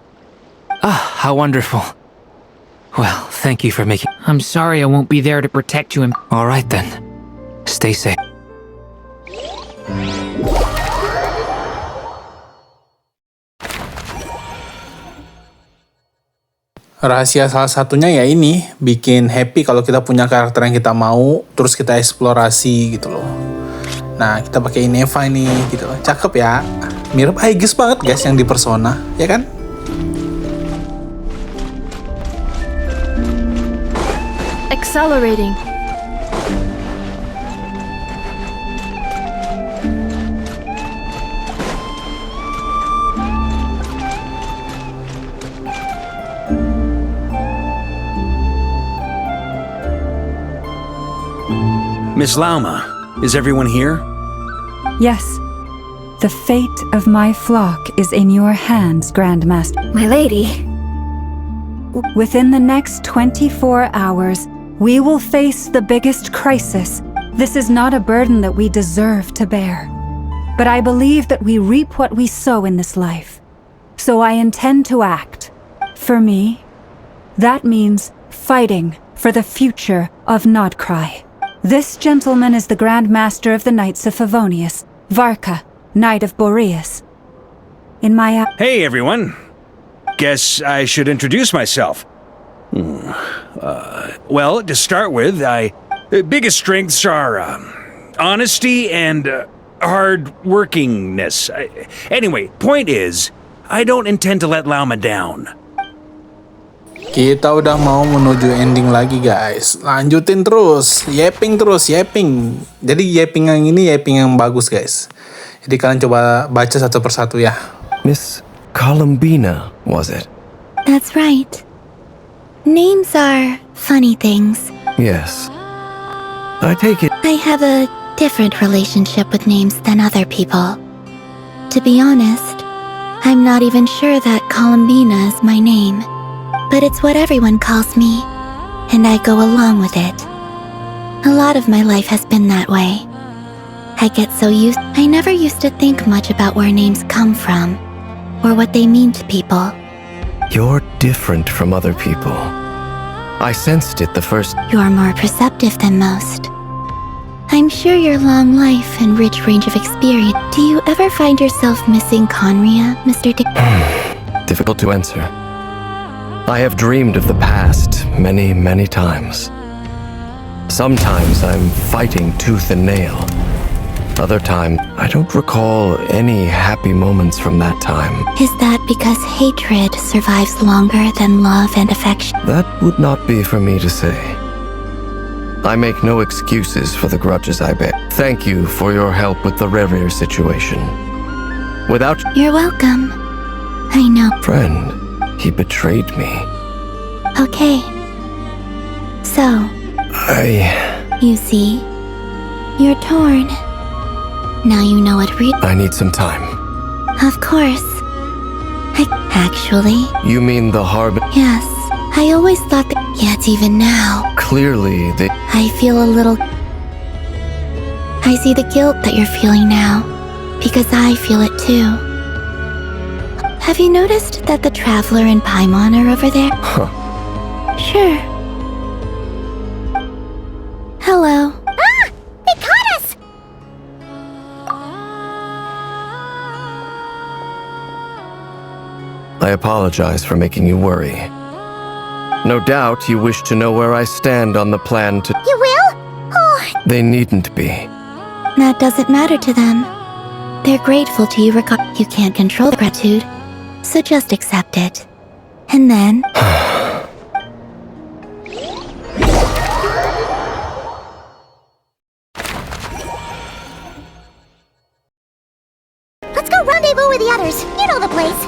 [SPEAKER 16] Ah, how wonderful. Well, thank you for making...
[SPEAKER 9] I'm sorry I won't be there to protect you.
[SPEAKER 16] All right then. Stay safe.
[SPEAKER 1] Rahasia salah satunya ya ini, bikin happy kalau kita punya karakter yang kita mau, terus kita eksplorasi gitu loh. Nah, kita pakai Ineva ini gitu loh. Cakep ya. Mirip Aegis banget guys yang di Persona, ya kan?
[SPEAKER 8] Accelerating.
[SPEAKER 18] Miss Lauma, is everyone here?
[SPEAKER 15] Yes. The fate of my flock is in your hands, Grandmaster.
[SPEAKER 4] My lady.
[SPEAKER 15] Within the next 24 hours, we will face the biggest crisis. This is not a burden that we deserve to bear. But I believe that we reap what we sow in this life. So I intend to act. For me, that means fighting for the future of Nodkrai. This gentleman is the Grand Master of the Knights of Favonius, Varka, Knight of Boreas. In my...
[SPEAKER 18] Hey, everyone. Guess I should introduce myself. Well, to start with, biggest strengths are honesty and hard-workingness. Anyway, point is, I don't intend to let Lauma down.
[SPEAKER 1] Kita udah mau menuju ending lagi guys. Lanjutin terus, yapping terus, yapping. Jadi yapping yang ini yapping yang bagus guys. Jadi kalian coba baca satu persatu ya.
[SPEAKER 17] Miss Columbina, was it?
[SPEAKER 10] That's right. Names are funny things.
[SPEAKER 17] Yes. I take it...
[SPEAKER 10] I have a different relationship with names than other people. To be honest, I'm not even sure that Columbina is my name. But it's what everyone calls me, and I go along with it. A lot of my life has been that way. I get so used... I never used to think much about where names come from, or what they mean to people.
[SPEAKER 17] You're different from other people. I sensed it the first...
[SPEAKER 10] You're more perceptive than most. I'm sure your long life and rich range of experience... Do you ever find yourself missing Conria, Mr.
[SPEAKER 17] Difficult to answer. I have dreamed of the past many, many times. Sometimes I'm fighting tooth and nail. Other times, I don't recall any happy moments from that time.
[SPEAKER 10] Is that because hatred survives longer than love and affection?
[SPEAKER 17] That would not be for me to say. I make no excuses for the grudges I bear. Thank you for your help with the Rerir situation. Without...
[SPEAKER 10] You're welcome. I know.
[SPEAKER 17] Friend, He betrayed me.
[SPEAKER 10] Okay. So, you see, you're torn. Now you know what
[SPEAKER 17] I need some time.
[SPEAKER 10] Of course. Actually...
[SPEAKER 17] You mean the Harbin?
[SPEAKER 10] Yes. I always thought that... Yet even now...
[SPEAKER 17] Clearly, they...
[SPEAKER 10] I feel a little... I see the guilt that you're feeling now. Because I feel it too. Have you noticed that the Traveler and Paimon are over there?
[SPEAKER 17] Huh.
[SPEAKER 10] Sure. Hello.
[SPEAKER 2] Ah! They caught us!
[SPEAKER 17] I apologize for making you worry. No doubt you wish to know where I stand on the plan to...
[SPEAKER 2] You will? Oh...
[SPEAKER 17] They needn't be.
[SPEAKER 10] That doesn't matter to them. They're grateful to you You can't control the gratitude, so just accept it. And then...
[SPEAKER 2] Let's go rendezvous with the others. You know the place.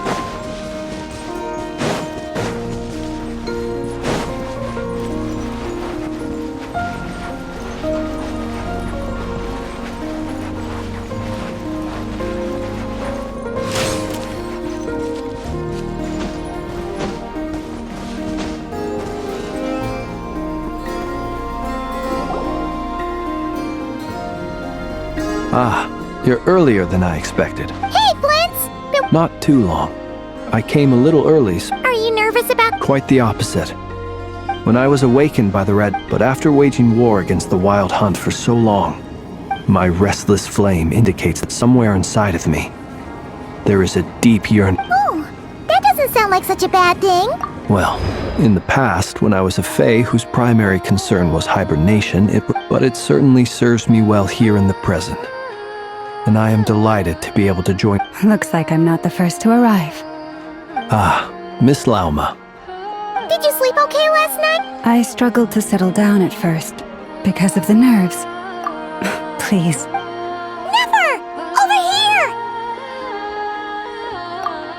[SPEAKER 12] Ah, you're earlier than I expected.
[SPEAKER 2] Hey, Flint's!
[SPEAKER 12] Not too long. I came a little early.
[SPEAKER 2] Are you nervous about...
[SPEAKER 12] Quite the opposite. When I was awakened by the red, but after waging war against the wild hunt for so long, my restless flame indicates that somewhere inside of me, there is a deep yearning.
[SPEAKER 2] Oh, that doesn't sound like such a bad thing.
[SPEAKER 12] Well, in the past, when I was a fae whose primary concern was hibernation, but it certainly serves me well here in the present. And I am delighted to be able to join.
[SPEAKER 15] Looks like I'm not the first to arrive.
[SPEAKER 12] Ah, Miss Lauma.
[SPEAKER 2] Did you sleep okay last night?
[SPEAKER 15] I struggled to settle down at first, because of the nerves. Please.
[SPEAKER 2] Never! Over here!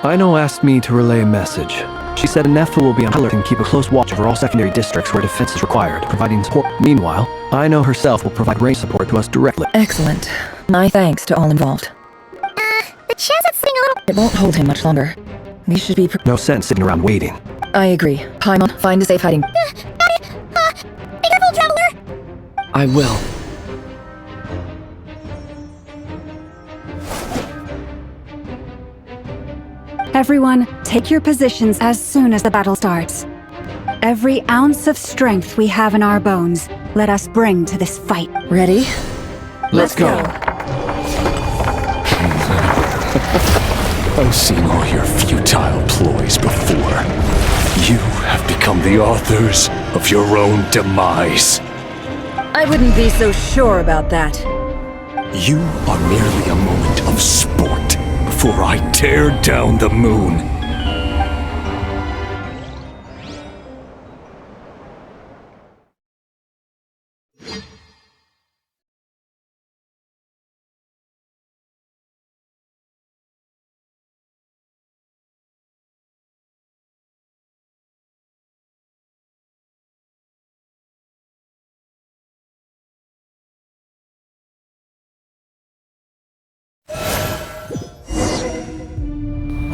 [SPEAKER 12] Aino asked me to relay a message. She said Nefa will be on alert and keep a close watch over all secondary districts where defense is required, providing support. Meanwhile, Aino herself will provide range support to us directly.
[SPEAKER 5] Excellent. My thanks to all involved.
[SPEAKER 2] The chest's sitting a little...
[SPEAKER 5] It won't hold him much longer. We should be...
[SPEAKER 12] No sense sitting around waiting.
[SPEAKER 5] I agree. Paimon, find a safe hiding.
[SPEAKER 2] Got it! Be careful, Traveler!
[SPEAKER 16] I will.
[SPEAKER 15] Everyone, take your positions as soon as the battle starts. Every ounce of strength we have in our bones, let us bring to this fight.
[SPEAKER 5] Ready?
[SPEAKER 12] Let's go.
[SPEAKER 11] I've seen all your futile ploys before. You have become the authors of your own demise.
[SPEAKER 5] I wouldn't be so sure about that.
[SPEAKER 11] You are merely a moment of sport before I tear down the moon.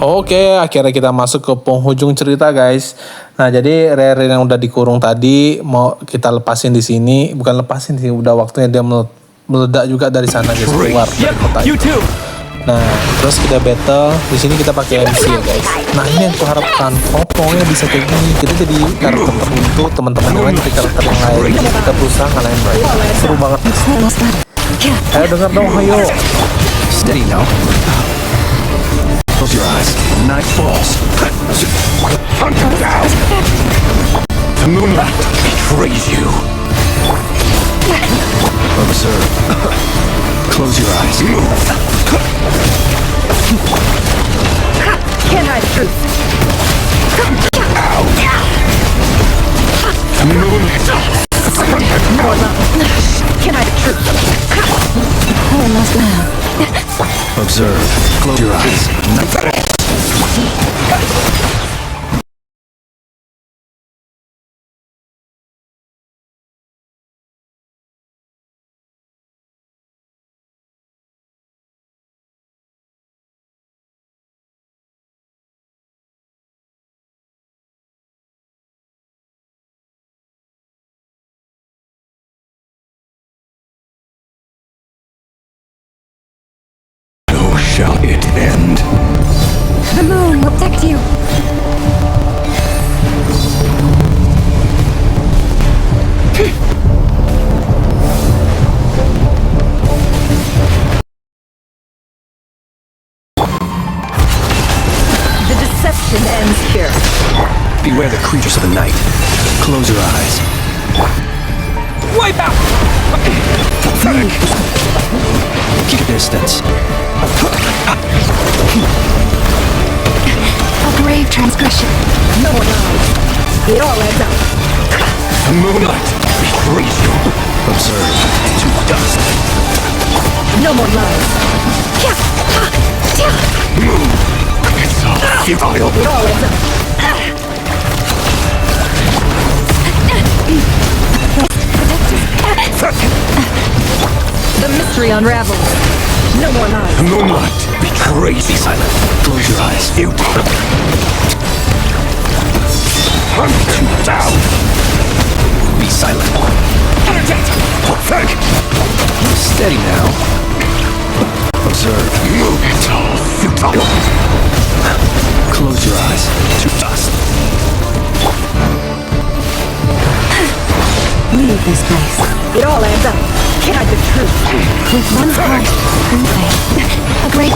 [SPEAKER 1] Oke, akhirnya kita masuk ke penghujung cerita, guys. Nah, jadi Rere yang udah dikurung tadi mau kita lepasin di sini, bukan lepasin sih, udah waktunya dia meledak juga dari sana, guys, keluar dari kota itu. Nah, terus kita battle. Di sini kita pakai MC ya, guys. Nah, ini yang aku harapkan. Oh, pokoknya bisa kayak gini. Kita jadi karakter tertentu, teman-teman yang lain jadi karakter yang lain. Kita berusaha ngalahin mereka. Seru banget. Ayo dengar dong, ayo.
[SPEAKER 12] Steady now. Close your eyes. Night falls.
[SPEAKER 11] Hunt him down! The moonlight betrays you.
[SPEAKER 12] Observe. Close your eyes.
[SPEAKER 5] Can't hide the truth.
[SPEAKER 11] Ow! The moonlight.
[SPEAKER 5] More love. Can't hide the truth. Almost now.
[SPEAKER 12] Observe. Close your eyes.
[SPEAKER 11] it end.
[SPEAKER 15] The moon will protect you.
[SPEAKER 5] The deception ends here.
[SPEAKER 12] Beware the creatures of the night. Close your eyes.
[SPEAKER 7] Wipe out!
[SPEAKER 12] Pathetic! Keep distance.
[SPEAKER 4] A grave transgression.
[SPEAKER 5] No more lies. It all adds up.
[SPEAKER 11] The moonlight betrays you.
[SPEAKER 12] Observe to dust.
[SPEAKER 5] No more lies.
[SPEAKER 11] It's all futile.
[SPEAKER 5] It all adds up. The mystery unravels. No more lies.
[SPEAKER 11] The moonlight betrays you.
[SPEAKER 12] Be silent. Close your eyes.
[SPEAKER 11] Futile. Hunt him down.
[SPEAKER 12] Be silent.
[SPEAKER 11] Pathetic.
[SPEAKER 12] Steady now. Observe.
[SPEAKER 11] It's all futile.
[SPEAKER 12] Close your eyes. To dust.
[SPEAKER 15] Leave this place.
[SPEAKER 5] It all adds up. Can't hide the truth.
[SPEAKER 15] With one heart and faith.
[SPEAKER 4] A great...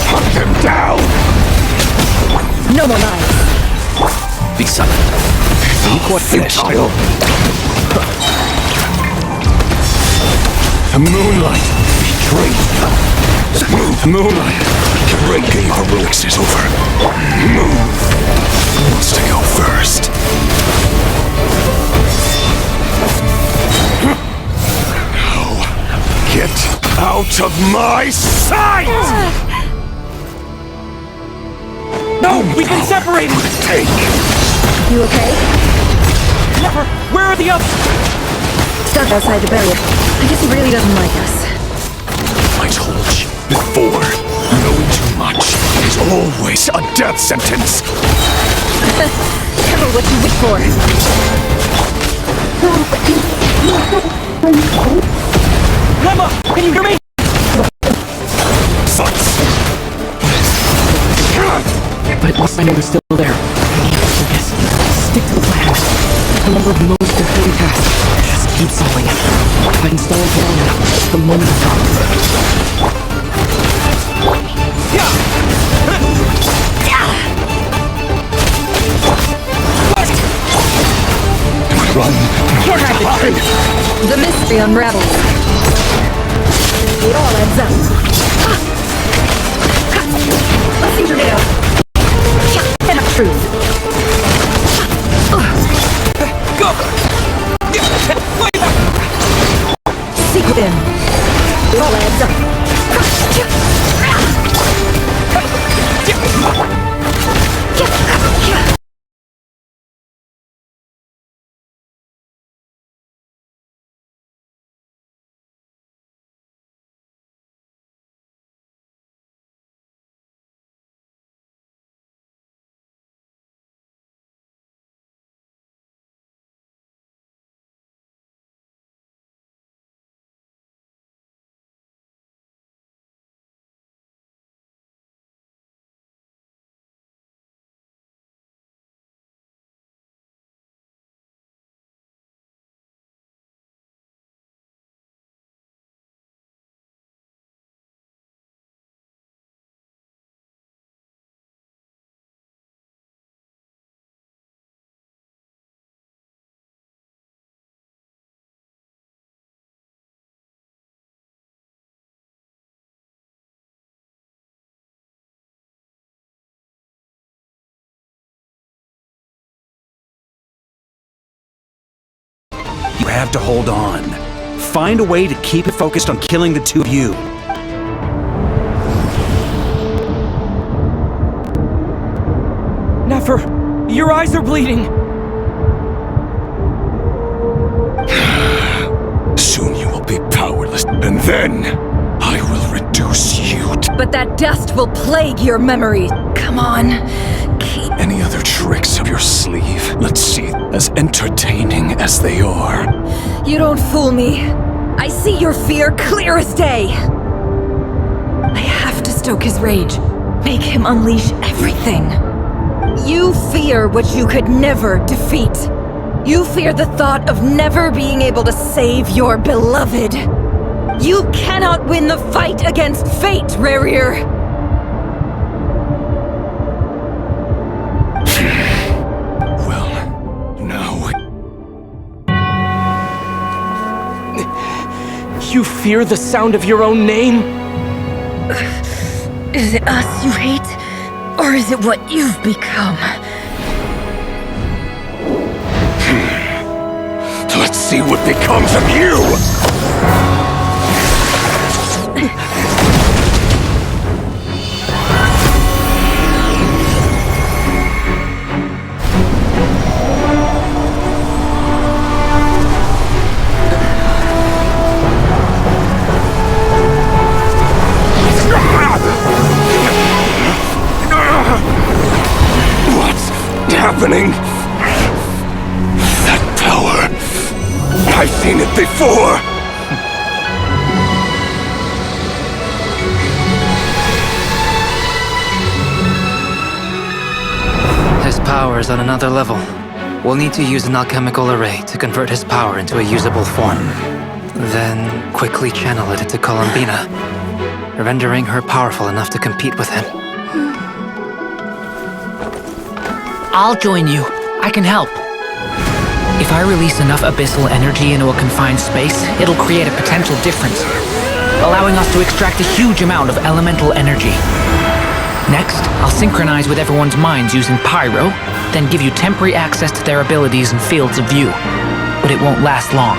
[SPEAKER 11] Hunt him down.
[SPEAKER 5] No more lies.
[SPEAKER 12] Be silent. Be quite finished.
[SPEAKER 11] Futile. The moonlight betrays you. The moonlight. Great game heroics is over. Move. Who wants to go first? No. Get out of my sight!
[SPEAKER 7] No, we've been separated!
[SPEAKER 11] Take.
[SPEAKER 5] You okay?
[SPEAKER 7] Never! Where are the others?
[SPEAKER 5] Stuck outside the barrier. I guess he really doesn't like us.
[SPEAKER 11] I told you before. Knowing too much is always a death sentence.
[SPEAKER 5] Careful what you wish for.
[SPEAKER 7] Lemma! Can you hear me?
[SPEAKER 11] Sucks.
[SPEAKER 9] But at least I know they're still there. Yes, stick to the plan. Remember most of the task. Just keep solving it. If I can stall it long enough, the moment will come.
[SPEAKER 11] Run.
[SPEAKER 5] Can't hide the truth. The mystery unravels. It all adds up. Let's internail. And a truth.
[SPEAKER 7] Go!
[SPEAKER 5] Seek within. It all adds up.
[SPEAKER 18] You have to hold on. Find a way to keep it focused on killing the two of you.
[SPEAKER 7] Never! Your eyes are bleeding!
[SPEAKER 11] Soon you will be powerless, and then I will reduce you to...
[SPEAKER 5] But that dust will plague your memory. Come on.
[SPEAKER 11] Any other tricks up your sleeve? Let's see, as entertaining as they are.
[SPEAKER 5] You don't fool me. I see your fear clear as day. stoke his rage. Make him unleash everything. You fear what you could never defeat. You fear the thought of never being able to save your beloved. You cannot win the fight against fate, Rarier.
[SPEAKER 7] You fear the sound of your own name?
[SPEAKER 5] Is it us you hate? Or is it what you've become?
[SPEAKER 11] Let's see what becomes of you! What's happening? That power. I've seen it before.
[SPEAKER 16] His power is on another level. We'll need to use an alchemical array to convert his power into a usable form. Then quickly channel it into Columbina, rendering her powerful enough to compete with him.
[SPEAKER 14] I'll join you. I can help. If I release enough abyssal energy into a confined space, it'll create a potential difference, allowing us to extract a huge amount of elemental energy. Next, I'll synchronize with everyone's minds using pyro, then give you temporary access to their abilities and fields of view. But it won't last long.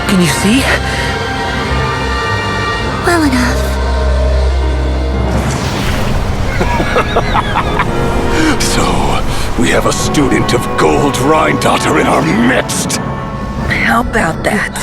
[SPEAKER 14] Can you see?
[SPEAKER 10] Well enough.
[SPEAKER 11] So, we have a student of Gold Rhine-Daughter in our midst.
[SPEAKER 5] How about that?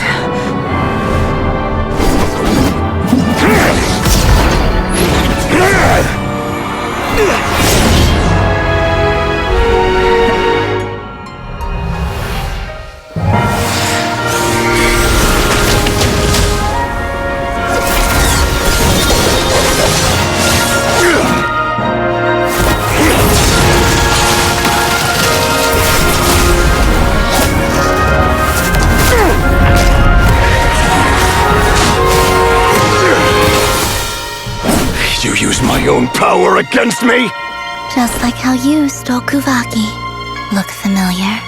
[SPEAKER 11] You use my own power against me?
[SPEAKER 10] Just like how you stole Kuvaki. Look familiar?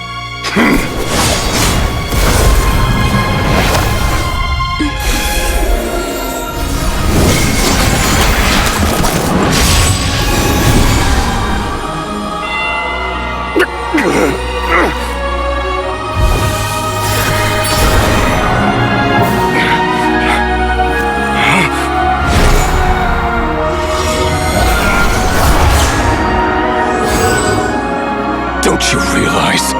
[SPEAKER 11] Don't you realize?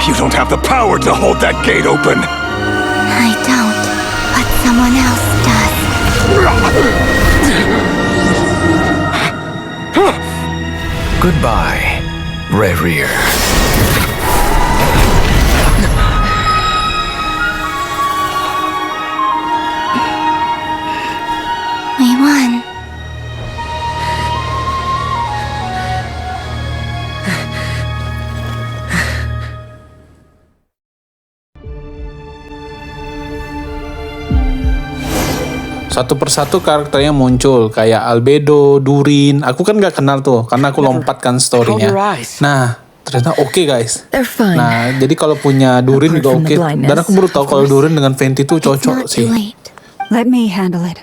[SPEAKER 11] You don't have the power to hold that gate open!
[SPEAKER 10] I don't, but someone else does.
[SPEAKER 17] Goodbye, Rarier.
[SPEAKER 10] We won.
[SPEAKER 1] Satu persatu karakternya muncul, kayak Albedo, Durin. Aku kan gak kenal tuh, karena aku lompat kan story-nya. Nah, ternyata oke guys. Nah, jadi kalau punya Durin juga oke. Dan aku baru tahu kalau Durin dengan Venti tuh cocok sih.
[SPEAKER 15] Let me handle it.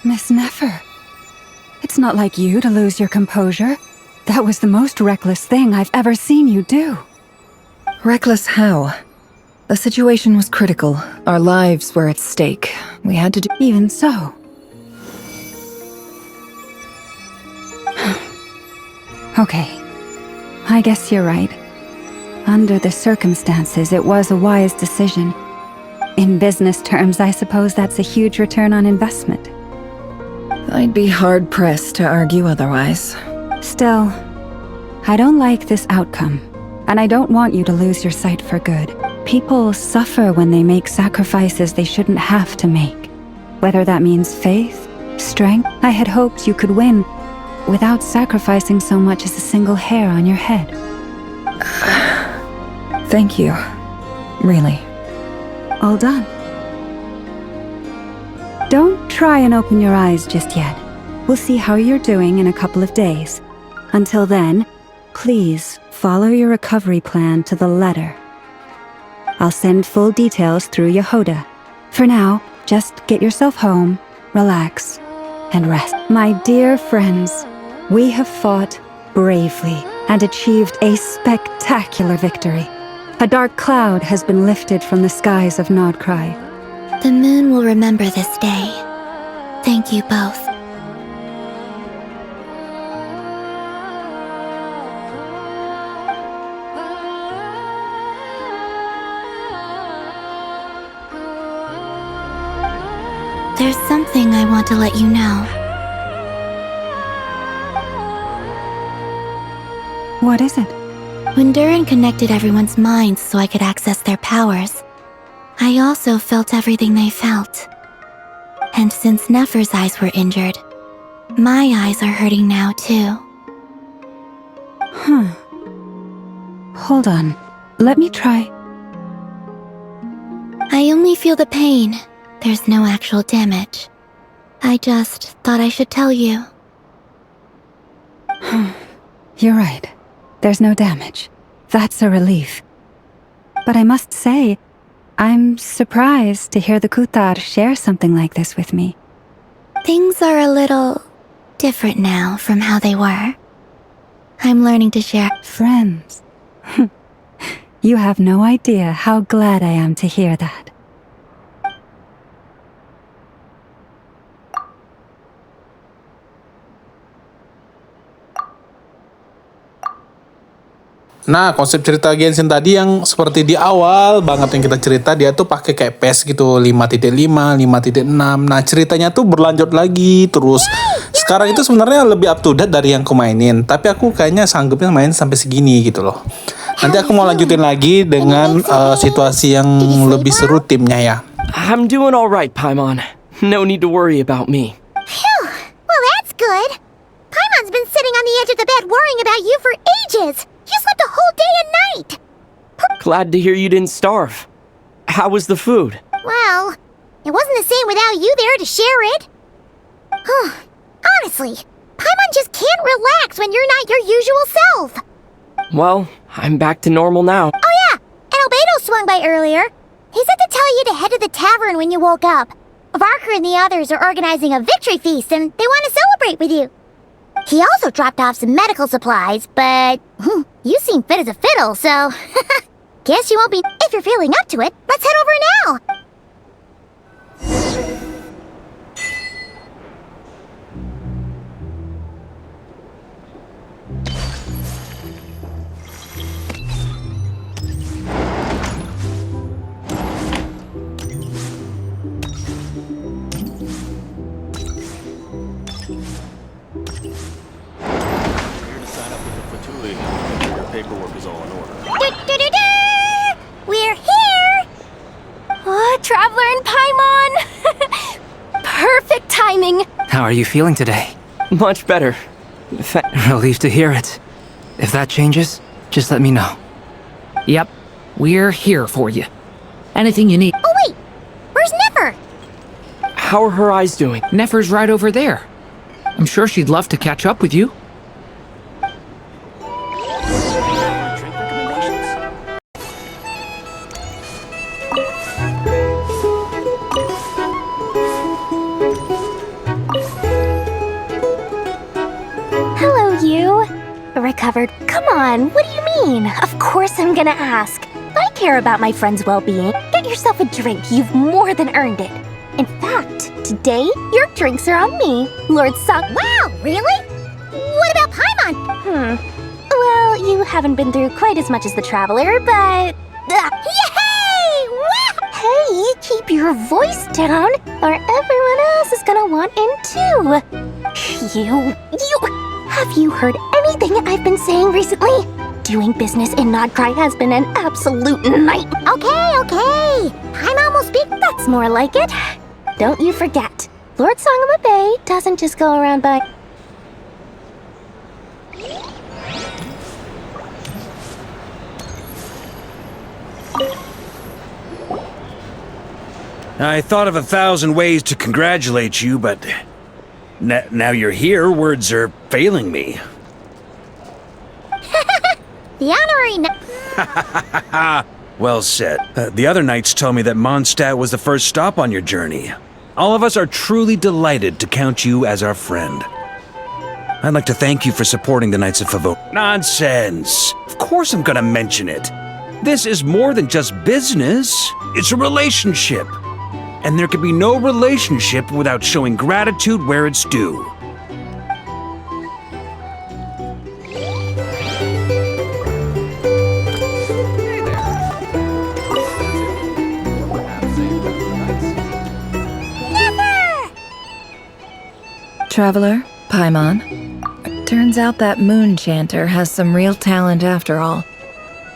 [SPEAKER 15] Miss Nefer, it's not like you to lose your composure. That was the most reckless thing I've ever seen you do.
[SPEAKER 5] Reckless how? The situation was critical. Our lives were at stake. We had to do—
[SPEAKER 15] Even so. Okay. I guess you're right. Under the circumstances, it was a wise decision. In business terms, I suppose that's a huge return on investment.
[SPEAKER 5] I'd be hard-pressed to argue otherwise.
[SPEAKER 15] Still, I don't like this outcome, and I don't want you to lose your sight for good. People suffer when they make sacrifices they shouldn't have to make. Whether that means faith, strength, I had hoped you could win without sacrificing so much as a single hair on your head.
[SPEAKER 5] Thank you. Really.
[SPEAKER 15] All done. Don't try and open your eyes just yet. We'll see how you're doing in a couple of days. Until then, please follow your recovery plan to the letter. I'll send full details through Yehoda. For now, just get yourself home, relax, and rest. My dear friends, we have fought bravely and achieved a spectacular victory. A dark cloud has been lifted from the skies of Nodkrai.
[SPEAKER 10] The moon will remember this day. Thank you both. There's something I want to let you know.
[SPEAKER 15] What is it?
[SPEAKER 10] When Durin connected everyone's minds so I could access their powers, I also felt everything they felt. And since Nefer's eyes were injured, my eyes are hurting now too.
[SPEAKER 15] Huh. Hold on. Let me try.
[SPEAKER 10] I only feel the pain. There's no actual damage. I just thought I should tell you.
[SPEAKER 15] You're right. There's no damage. That's a relief. But I must say, I'm surprised to hear the Kutar share something like this with me.
[SPEAKER 10] Things are a little different now from how they were. I'm learning to share.
[SPEAKER 15] Friends. You have no idea how glad I am to hear that.
[SPEAKER 1] Nah, konsep cerita Genshin tadi yang seperti di awal banget yang kita cerita, dia tuh pakai kayak PES gitu, 5.5, 5.6. Nah, ceritanya tuh berlanjut lagi terus. Sekarang itu sebenarnya lebih up to date dari yang aku mainin, tapi aku kayaknya sanggupnya main sampai segini gitu loh. Nanti aku mau lanjutin lagi dengan situasi yang lebih seru timnya ya.
[SPEAKER 7] I'm doing alright, Paimon. No need to worry about me.
[SPEAKER 2] Phew, well that's good. Paimon's been sitting on the edge of the bed worrying about you for ages. You slept a whole day and night!
[SPEAKER 7] Glad to hear you didn't starve. How was the food?
[SPEAKER 2] Well, it wasn't the same without you there to share it. Honestly, Paimon just can't relax when you're not your usual self.
[SPEAKER 7] Well, I'm back to normal now.
[SPEAKER 2] Oh yeah, and Albedo swung by earlier. He said to tell you to head to the tavern when you woke up. Varker and the others are organizing a victory feast and they want to celebrate with you. He also dropped off some medical supplies, but you seem fit as a fiddle, so guess you won't be. If you're feeling up to it, let's head over now.
[SPEAKER 19] Paperwork is all in order.
[SPEAKER 2] We're here!
[SPEAKER 8] Oh, Traveler and Paimon! Perfect timing!
[SPEAKER 16] How are you feeling today?
[SPEAKER 7] Much better.
[SPEAKER 16] Relieved to hear it. If that changes, just let me know.
[SPEAKER 14] Yep, we're here for you. Anything you need.
[SPEAKER 2] Oh wait! Where's Nefer?
[SPEAKER 7] How are her eyes doing?
[SPEAKER 14] Nefer's right over there. I'm sure she'd love to catch up with you.
[SPEAKER 8] Recovered. Come on, what do you mean? Of course I'm gonna ask. I care about my friend's well-being. Get yourself a drink, you've more than earned it. In fact, today, your drinks are on me, Lord Zonk.
[SPEAKER 2] Wow, really? What about Paimon?
[SPEAKER 8] Well,
[SPEAKER 20] Well, you haven't been through quite as much as the Traveler, but... Yay! Wow! Hey, keep your voice down, or everyone else is gonna want in too. You... Have you heard anything I've been saying recently? Doing business in Nodkrai has been an absolute night.
[SPEAKER 2] Okay. Paimon will speak.
[SPEAKER 20] That's more like it. Don't you forget, Lord Sangama Bay doesn't just go around by...
[SPEAKER 18] I thought of 1,000 ways to congratulate you, but now you're here, words are failing me.
[SPEAKER 2] The honorary...
[SPEAKER 18] Well said. The other knights told me that Mondstadt was the first stop on your journey. All of us are truly delighted to count you as our friend. I'd like to thank you for supporting the Knights of Favor. Nonsense! Of course I'm gonna mention it. This is more than just business. It's a relationship. And there can be no relationship without showing gratitude where it's due.
[SPEAKER 5] Traveler, Paimon. Turns out that moon chanter has some real talent after all.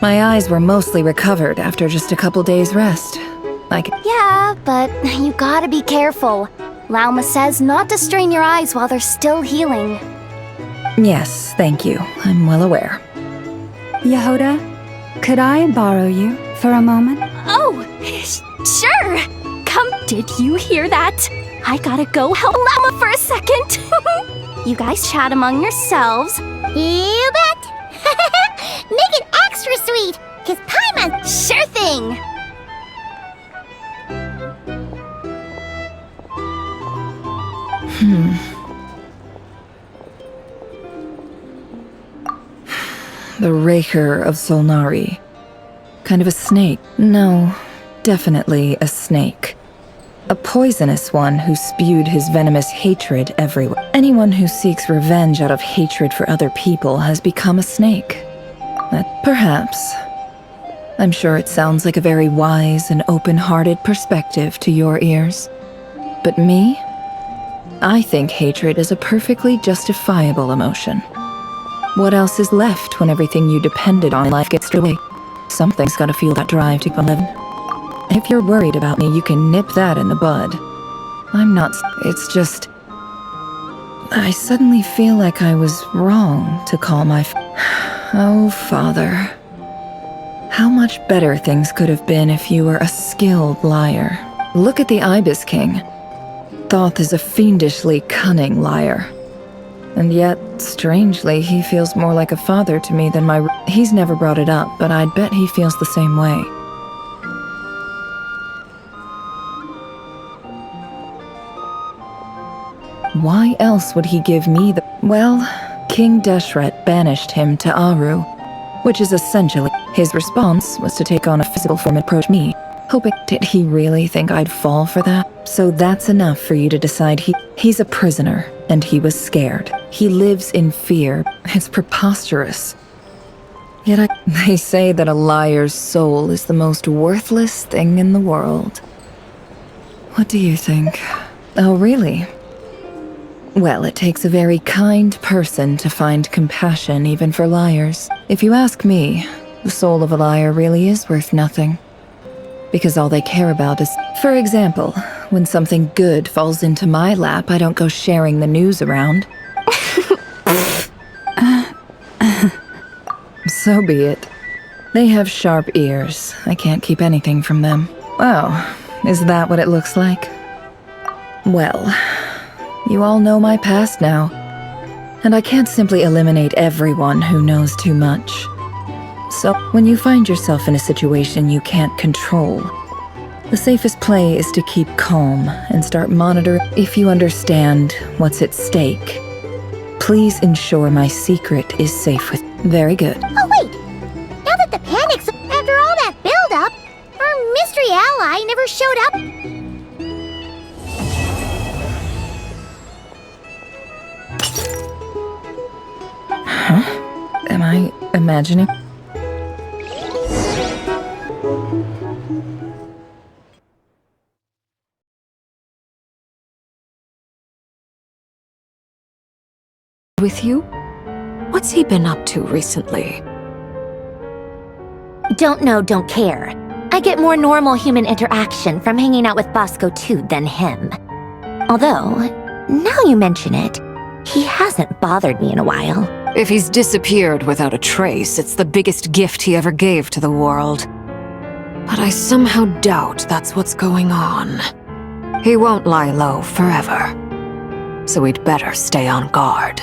[SPEAKER 5] My eyes were mostly recovered after just a couple days' rest.
[SPEAKER 4] Yeah, but you gotta be careful. Lauma says not to strain your eyes while they're still healing.
[SPEAKER 5] Yes, thank you. I'm well aware.
[SPEAKER 15] Yehoda, could I borrow you for a moment?
[SPEAKER 4] Oh, sure. Come, did you hear that? I gotta go help Lauma for a second. You guys chat among yourselves.
[SPEAKER 2] You bet. Make it extra sweet, cause Paimon...
[SPEAKER 4] Sure thing.
[SPEAKER 5] The Raker of Solnari. Kind of a snake. No, definitely a snake. A poisonous one who spewed his venomous hatred everywhere. Anyone who seeks revenge out of hatred for other people has become a snake. Perhaps. I'm sure it sounds like a very wise and open-hearted perspective to your ears. But me? I think hatred is a perfectly justifiable emotion. What else is left when everything you depended on in life gets stripped away? Something's gotta feel that drive to live. If you're worried about me, you can nip that in the bud. I'm not... It's just... I suddenly feel like I was wrong to call my... Oh, Father. How much better things could have been if you were a skilled liar. Look at the Ibis King. Thoth is a fiendishly cunning liar. And yet, strangely, he feels more like a father to me than my... He's never brought it up, but I'd bet he feels the same way. Why else would he give me the... Well, King Deshret banished him to Aru, which is essentially... His response was to take on a physical form and approach me, hoping... Did he really think I'd fall for that? So that's enough for you to decide he's a prisoner, and he was scared. He lives in fear. It's preposterous. Yet they say that a liar's soul is the most worthless thing in the world. What do you think? Oh, really? Well, it takes a very kind person to find compassion even for liars. If you ask me, the soul of a liar really is worth nothing. Because all they care about is... For example, when something good falls into my lap, I don't go sharing the news around. So be it. They have sharp ears. I can't keep anything from them. Oh, is that what it looks like? Well... You all know my past now, and I can't simply eliminate everyone who knows too much. So, when you find yourself in a situation you can't control, the safest play is to keep calm and start monitoring. If you understand what's at stake, please ensure my secret is safe with... Very good.
[SPEAKER 2] Oh wait! Now that the panic's... After all that build-up, our mystery ally never showed up...
[SPEAKER 5] Huh? Am I... imagining.
[SPEAKER 13] With you? What's he been up to recently?
[SPEAKER 20] Don't know, don't care. I get more normal human interaction from hanging out with Bosco too than him. Although, now you mention it, he hasn't bothered me in a while.
[SPEAKER 13] If he's disappeared without a trace, it's the biggest gift he ever gave to the world. But I somehow doubt that's what's going on. He won't lie low forever. So we'd better stay on guard.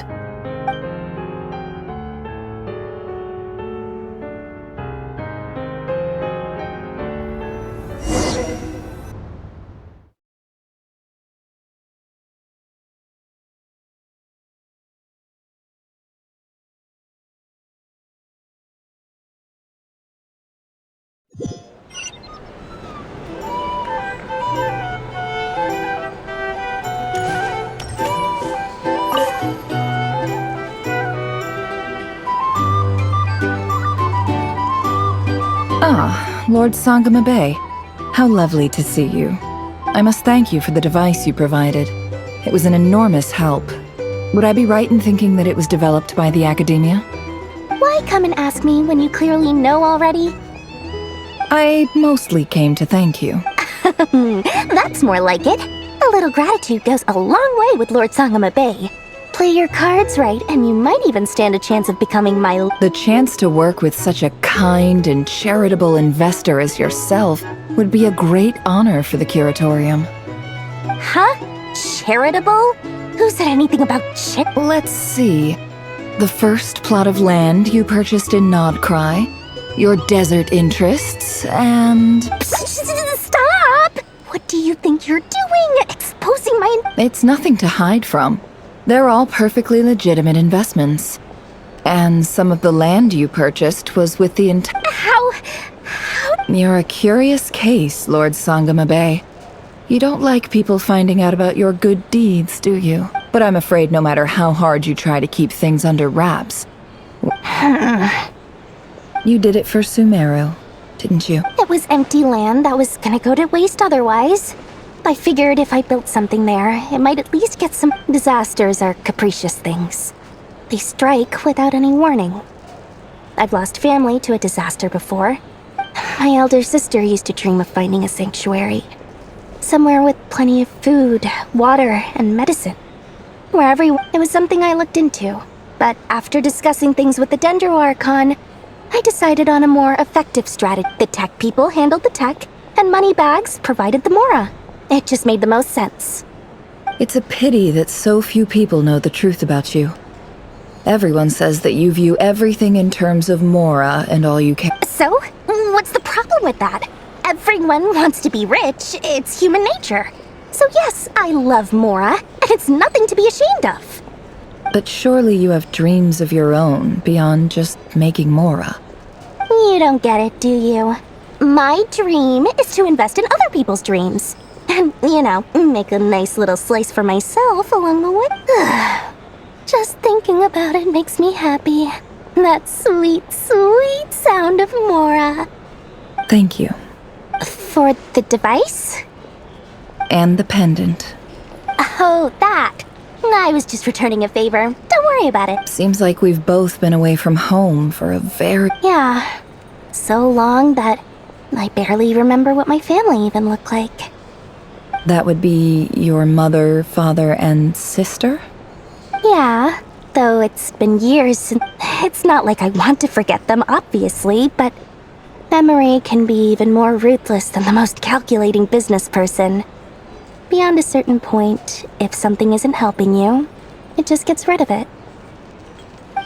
[SPEAKER 5] Ah, Lord Sangamabe. How lovely to see you. I must thank you for the device you provided. It was an enormous help. Would I be right in thinking that it was developed by the Academia?
[SPEAKER 20] Why come and ask me when you clearly know already?
[SPEAKER 5] I mostly came to thank you.
[SPEAKER 20] That's more like it. A little gratitude goes a long way with Lord Sangamabe. Play your cards right, and you might even stand a chance of becoming my...
[SPEAKER 5] The chance to work with such a kind and charitable investor as yourself would be a great honor for the Curatorium.
[SPEAKER 20] Huh? Charitable? Who said anything about
[SPEAKER 5] Let's see. The first plot of land you purchased in Nodkrai, your desert interests, and...
[SPEAKER 20] Stop! What do you think you're doing? Exposing my...
[SPEAKER 5] It's nothing to hide from. They're all perfectly legitimate investments. And some of the land you purchased was with the
[SPEAKER 20] How?
[SPEAKER 5] You're a curious case, Lord Sangamabe. You don't like people finding out about your good deeds, do you? But I'm afraid no matter how hard you try to keep things under wraps... You did it for Sumeru, didn't you?
[SPEAKER 20] It was empty land that was gonna go to waste otherwise. I figured if I built something there, it might at least get some... Disasters are capricious things. They strike without any warning. I've lost family to a disaster before. My elder sister used to dream of finding a sanctuary. Somewhere with plenty of food, water, and medicine. It was something I looked into. But after discussing things with the Dendro Archon, I decided on a more effective strategy. The tech people handled the tech, and Moneybags provided the Mora. It just made the most sense.
[SPEAKER 5] It's a pity that so few people know the truth about you. Everyone says that you view everything in terms of Mora and all you care.
[SPEAKER 20] So? What's the problem with that? Everyone wants to be rich. It's human nature. So yes, I love Mora, and it's nothing to be ashamed of.
[SPEAKER 5] But surely you have dreams of your own beyond just making Mora.
[SPEAKER 20] You don't get it, do you? My dream is to invest in other people's dreams. And, you know, make a nice little slice for myself along the way. Just thinking about it makes me happy. That sweet, sweet sound of Mora.
[SPEAKER 5] Thank you.
[SPEAKER 20] For the device?
[SPEAKER 5] And the pendant.
[SPEAKER 20] Oh, that. I was just returning a favor. Don't worry about it.
[SPEAKER 5] Seems like we've both been away from home for a very...
[SPEAKER 20] Yeah. So long that I barely remember what my family even looked like.
[SPEAKER 5] That would be your mother, father, and sister?
[SPEAKER 20] Yeah, though it's been years. It's not like I want to forget them, obviously, but memory can be even more ruthless than the most calculating business person. Beyond a certain point, if something isn't helping you, it just gets rid of it.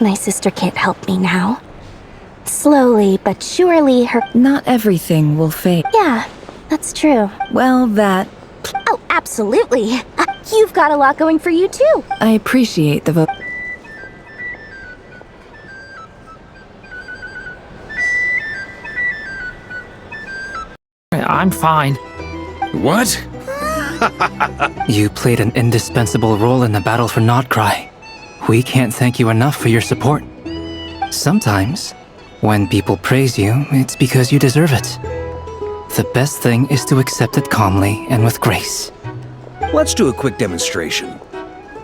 [SPEAKER 20] My sister can't help me now. Slowly but surely her...
[SPEAKER 5] Not everything will fade.
[SPEAKER 20] Yeah, that's true.
[SPEAKER 5] Well, that...
[SPEAKER 20] Oh, absolutely. You've got a lot going for you, too.
[SPEAKER 5] I appreciate the vote.
[SPEAKER 14] I'm fine.
[SPEAKER 18] What?
[SPEAKER 16] You played an indispensable role in the battle for Nodkrai. We can't thank you enough for your support. Sometimes, when people praise you, it's because you deserve it. The best thing is to accept it calmly and with grace.
[SPEAKER 18] Let's do a quick demonstration.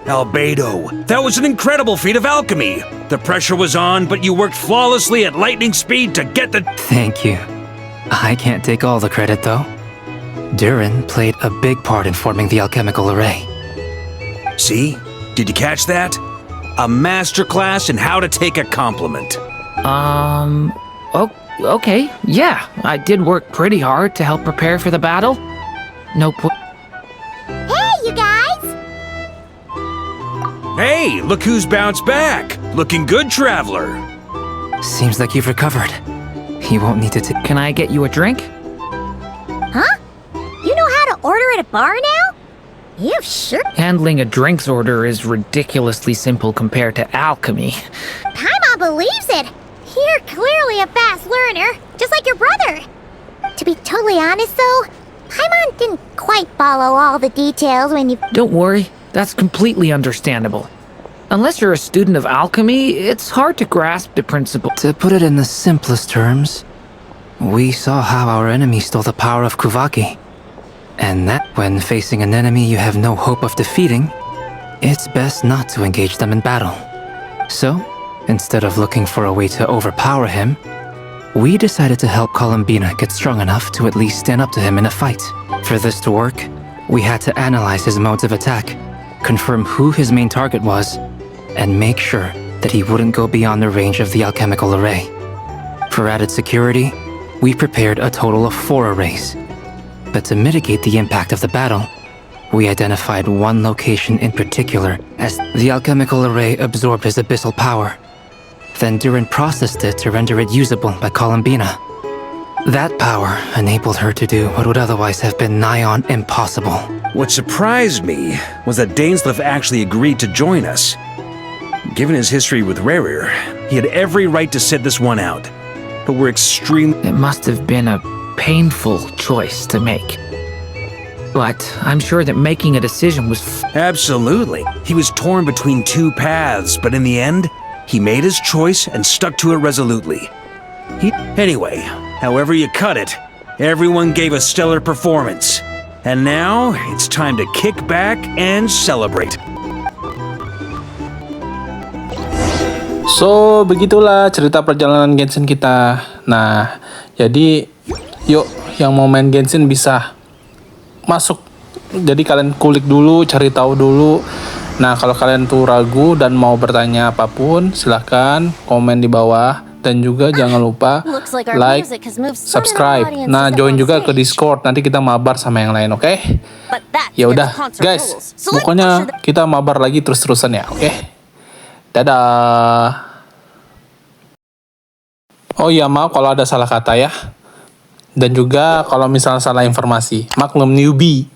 [SPEAKER 18] Albedo, that was an incredible feat of alchemy. The pressure was on, but you worked flawlessly at lightning speed to get the...
[SPEAKER 16] Thank you. I can't take all the credit, though. Durin played a big part in forming the alchemical array.
[SPEAKER 18] See? Did you catch that? A masterclass in how to take a compliment.
[SPEAKER 14] Okay, yeah, I did work pretty hard to help prepare for the battle. No
[SPEAKER 2] Hey, you guys!
[SPEAKER 18] Hey, look who's bounced back. Looking good, traveler.
[SPEAKER 16] Seems like you've recovered. You won't need to
[SPEAKER 14] Can I get you a drink?
[SPEAKER 20] Huh? You know how to order at a bar now? You sure?
[SPEAKER 14] Handling a drinks order is ridiculously simple compared to alchemy.
[SPEAKER 2] Paimon believes it! You're clearly a fast learner, just like your brother. To be totally honest though, Paimon didn't quite follow all the details when you...
[SPEAKER 14] Don't worry, that's completely understandable. Unless you're a student of alchemy, it's hard to grasp the principle.
[SPEAKER 16] To put it in the simplest terms, we saw how our enemy stole the power of Kuvaki. And that when facing an enemy you have no hope of defeating, it's best not to engage them in battle. So, instead of looking for a way to overpower him, we decided to help Columbina get strong enough to at least stand up to him in a fight. For this to work, we had to analyze his modes of attack, confirm who his main target was, and make sure that he wouldn't go beyond the range of the alchemical array. For added security, we prepared a total of 4 arrays. But to mitigate the impact of the battle, we identified one location in particular as the alchemical array absorbed his abyssal power. Then Durin processed it to render it usable by Columbina. That power enabled her to do what would otherwise have been nigh on impossible.
[SPEAKER 18] What surprised me was that Dainsleif actually agreed to join us. Given his history with Rarir, he had every right to sit this one out. But we're extremely...
[SPEAKER 14] It must have been a painful choice to make. But I'm sure that making a decision was...
[SPEAKER 18] Absolutely. He was torn between 2 paths, but in the end, he made his choice and stuck to it resolutely. Anyway, however you cut it, everyone gave a stellar performance. And now, it's time to kick back and celebrate.
[SPEAKER 1] So, begitulah cerita perjalanan Genshin kita. Nah, jadi yuk yang mau main Genshin bisa masuk. Jadi kalian kulik dulu, cari tahu dulu. Nah, kalau kalian tuh ragu dan mau bertanya apapun, silahkan komen di bawah. Dan juga jangan lupa like, subscribe. Nah, join juga ke Discord. Nanti kita mabar sama yang lain, oke? Ya udah, guys. Pokoknya kita mabar lagi terus-terusan ya, oke? Dadah. Oh iya, maaf kalau ada salah kata ya. Dan juga kalau misalnya salah informasi. Maklum newbie.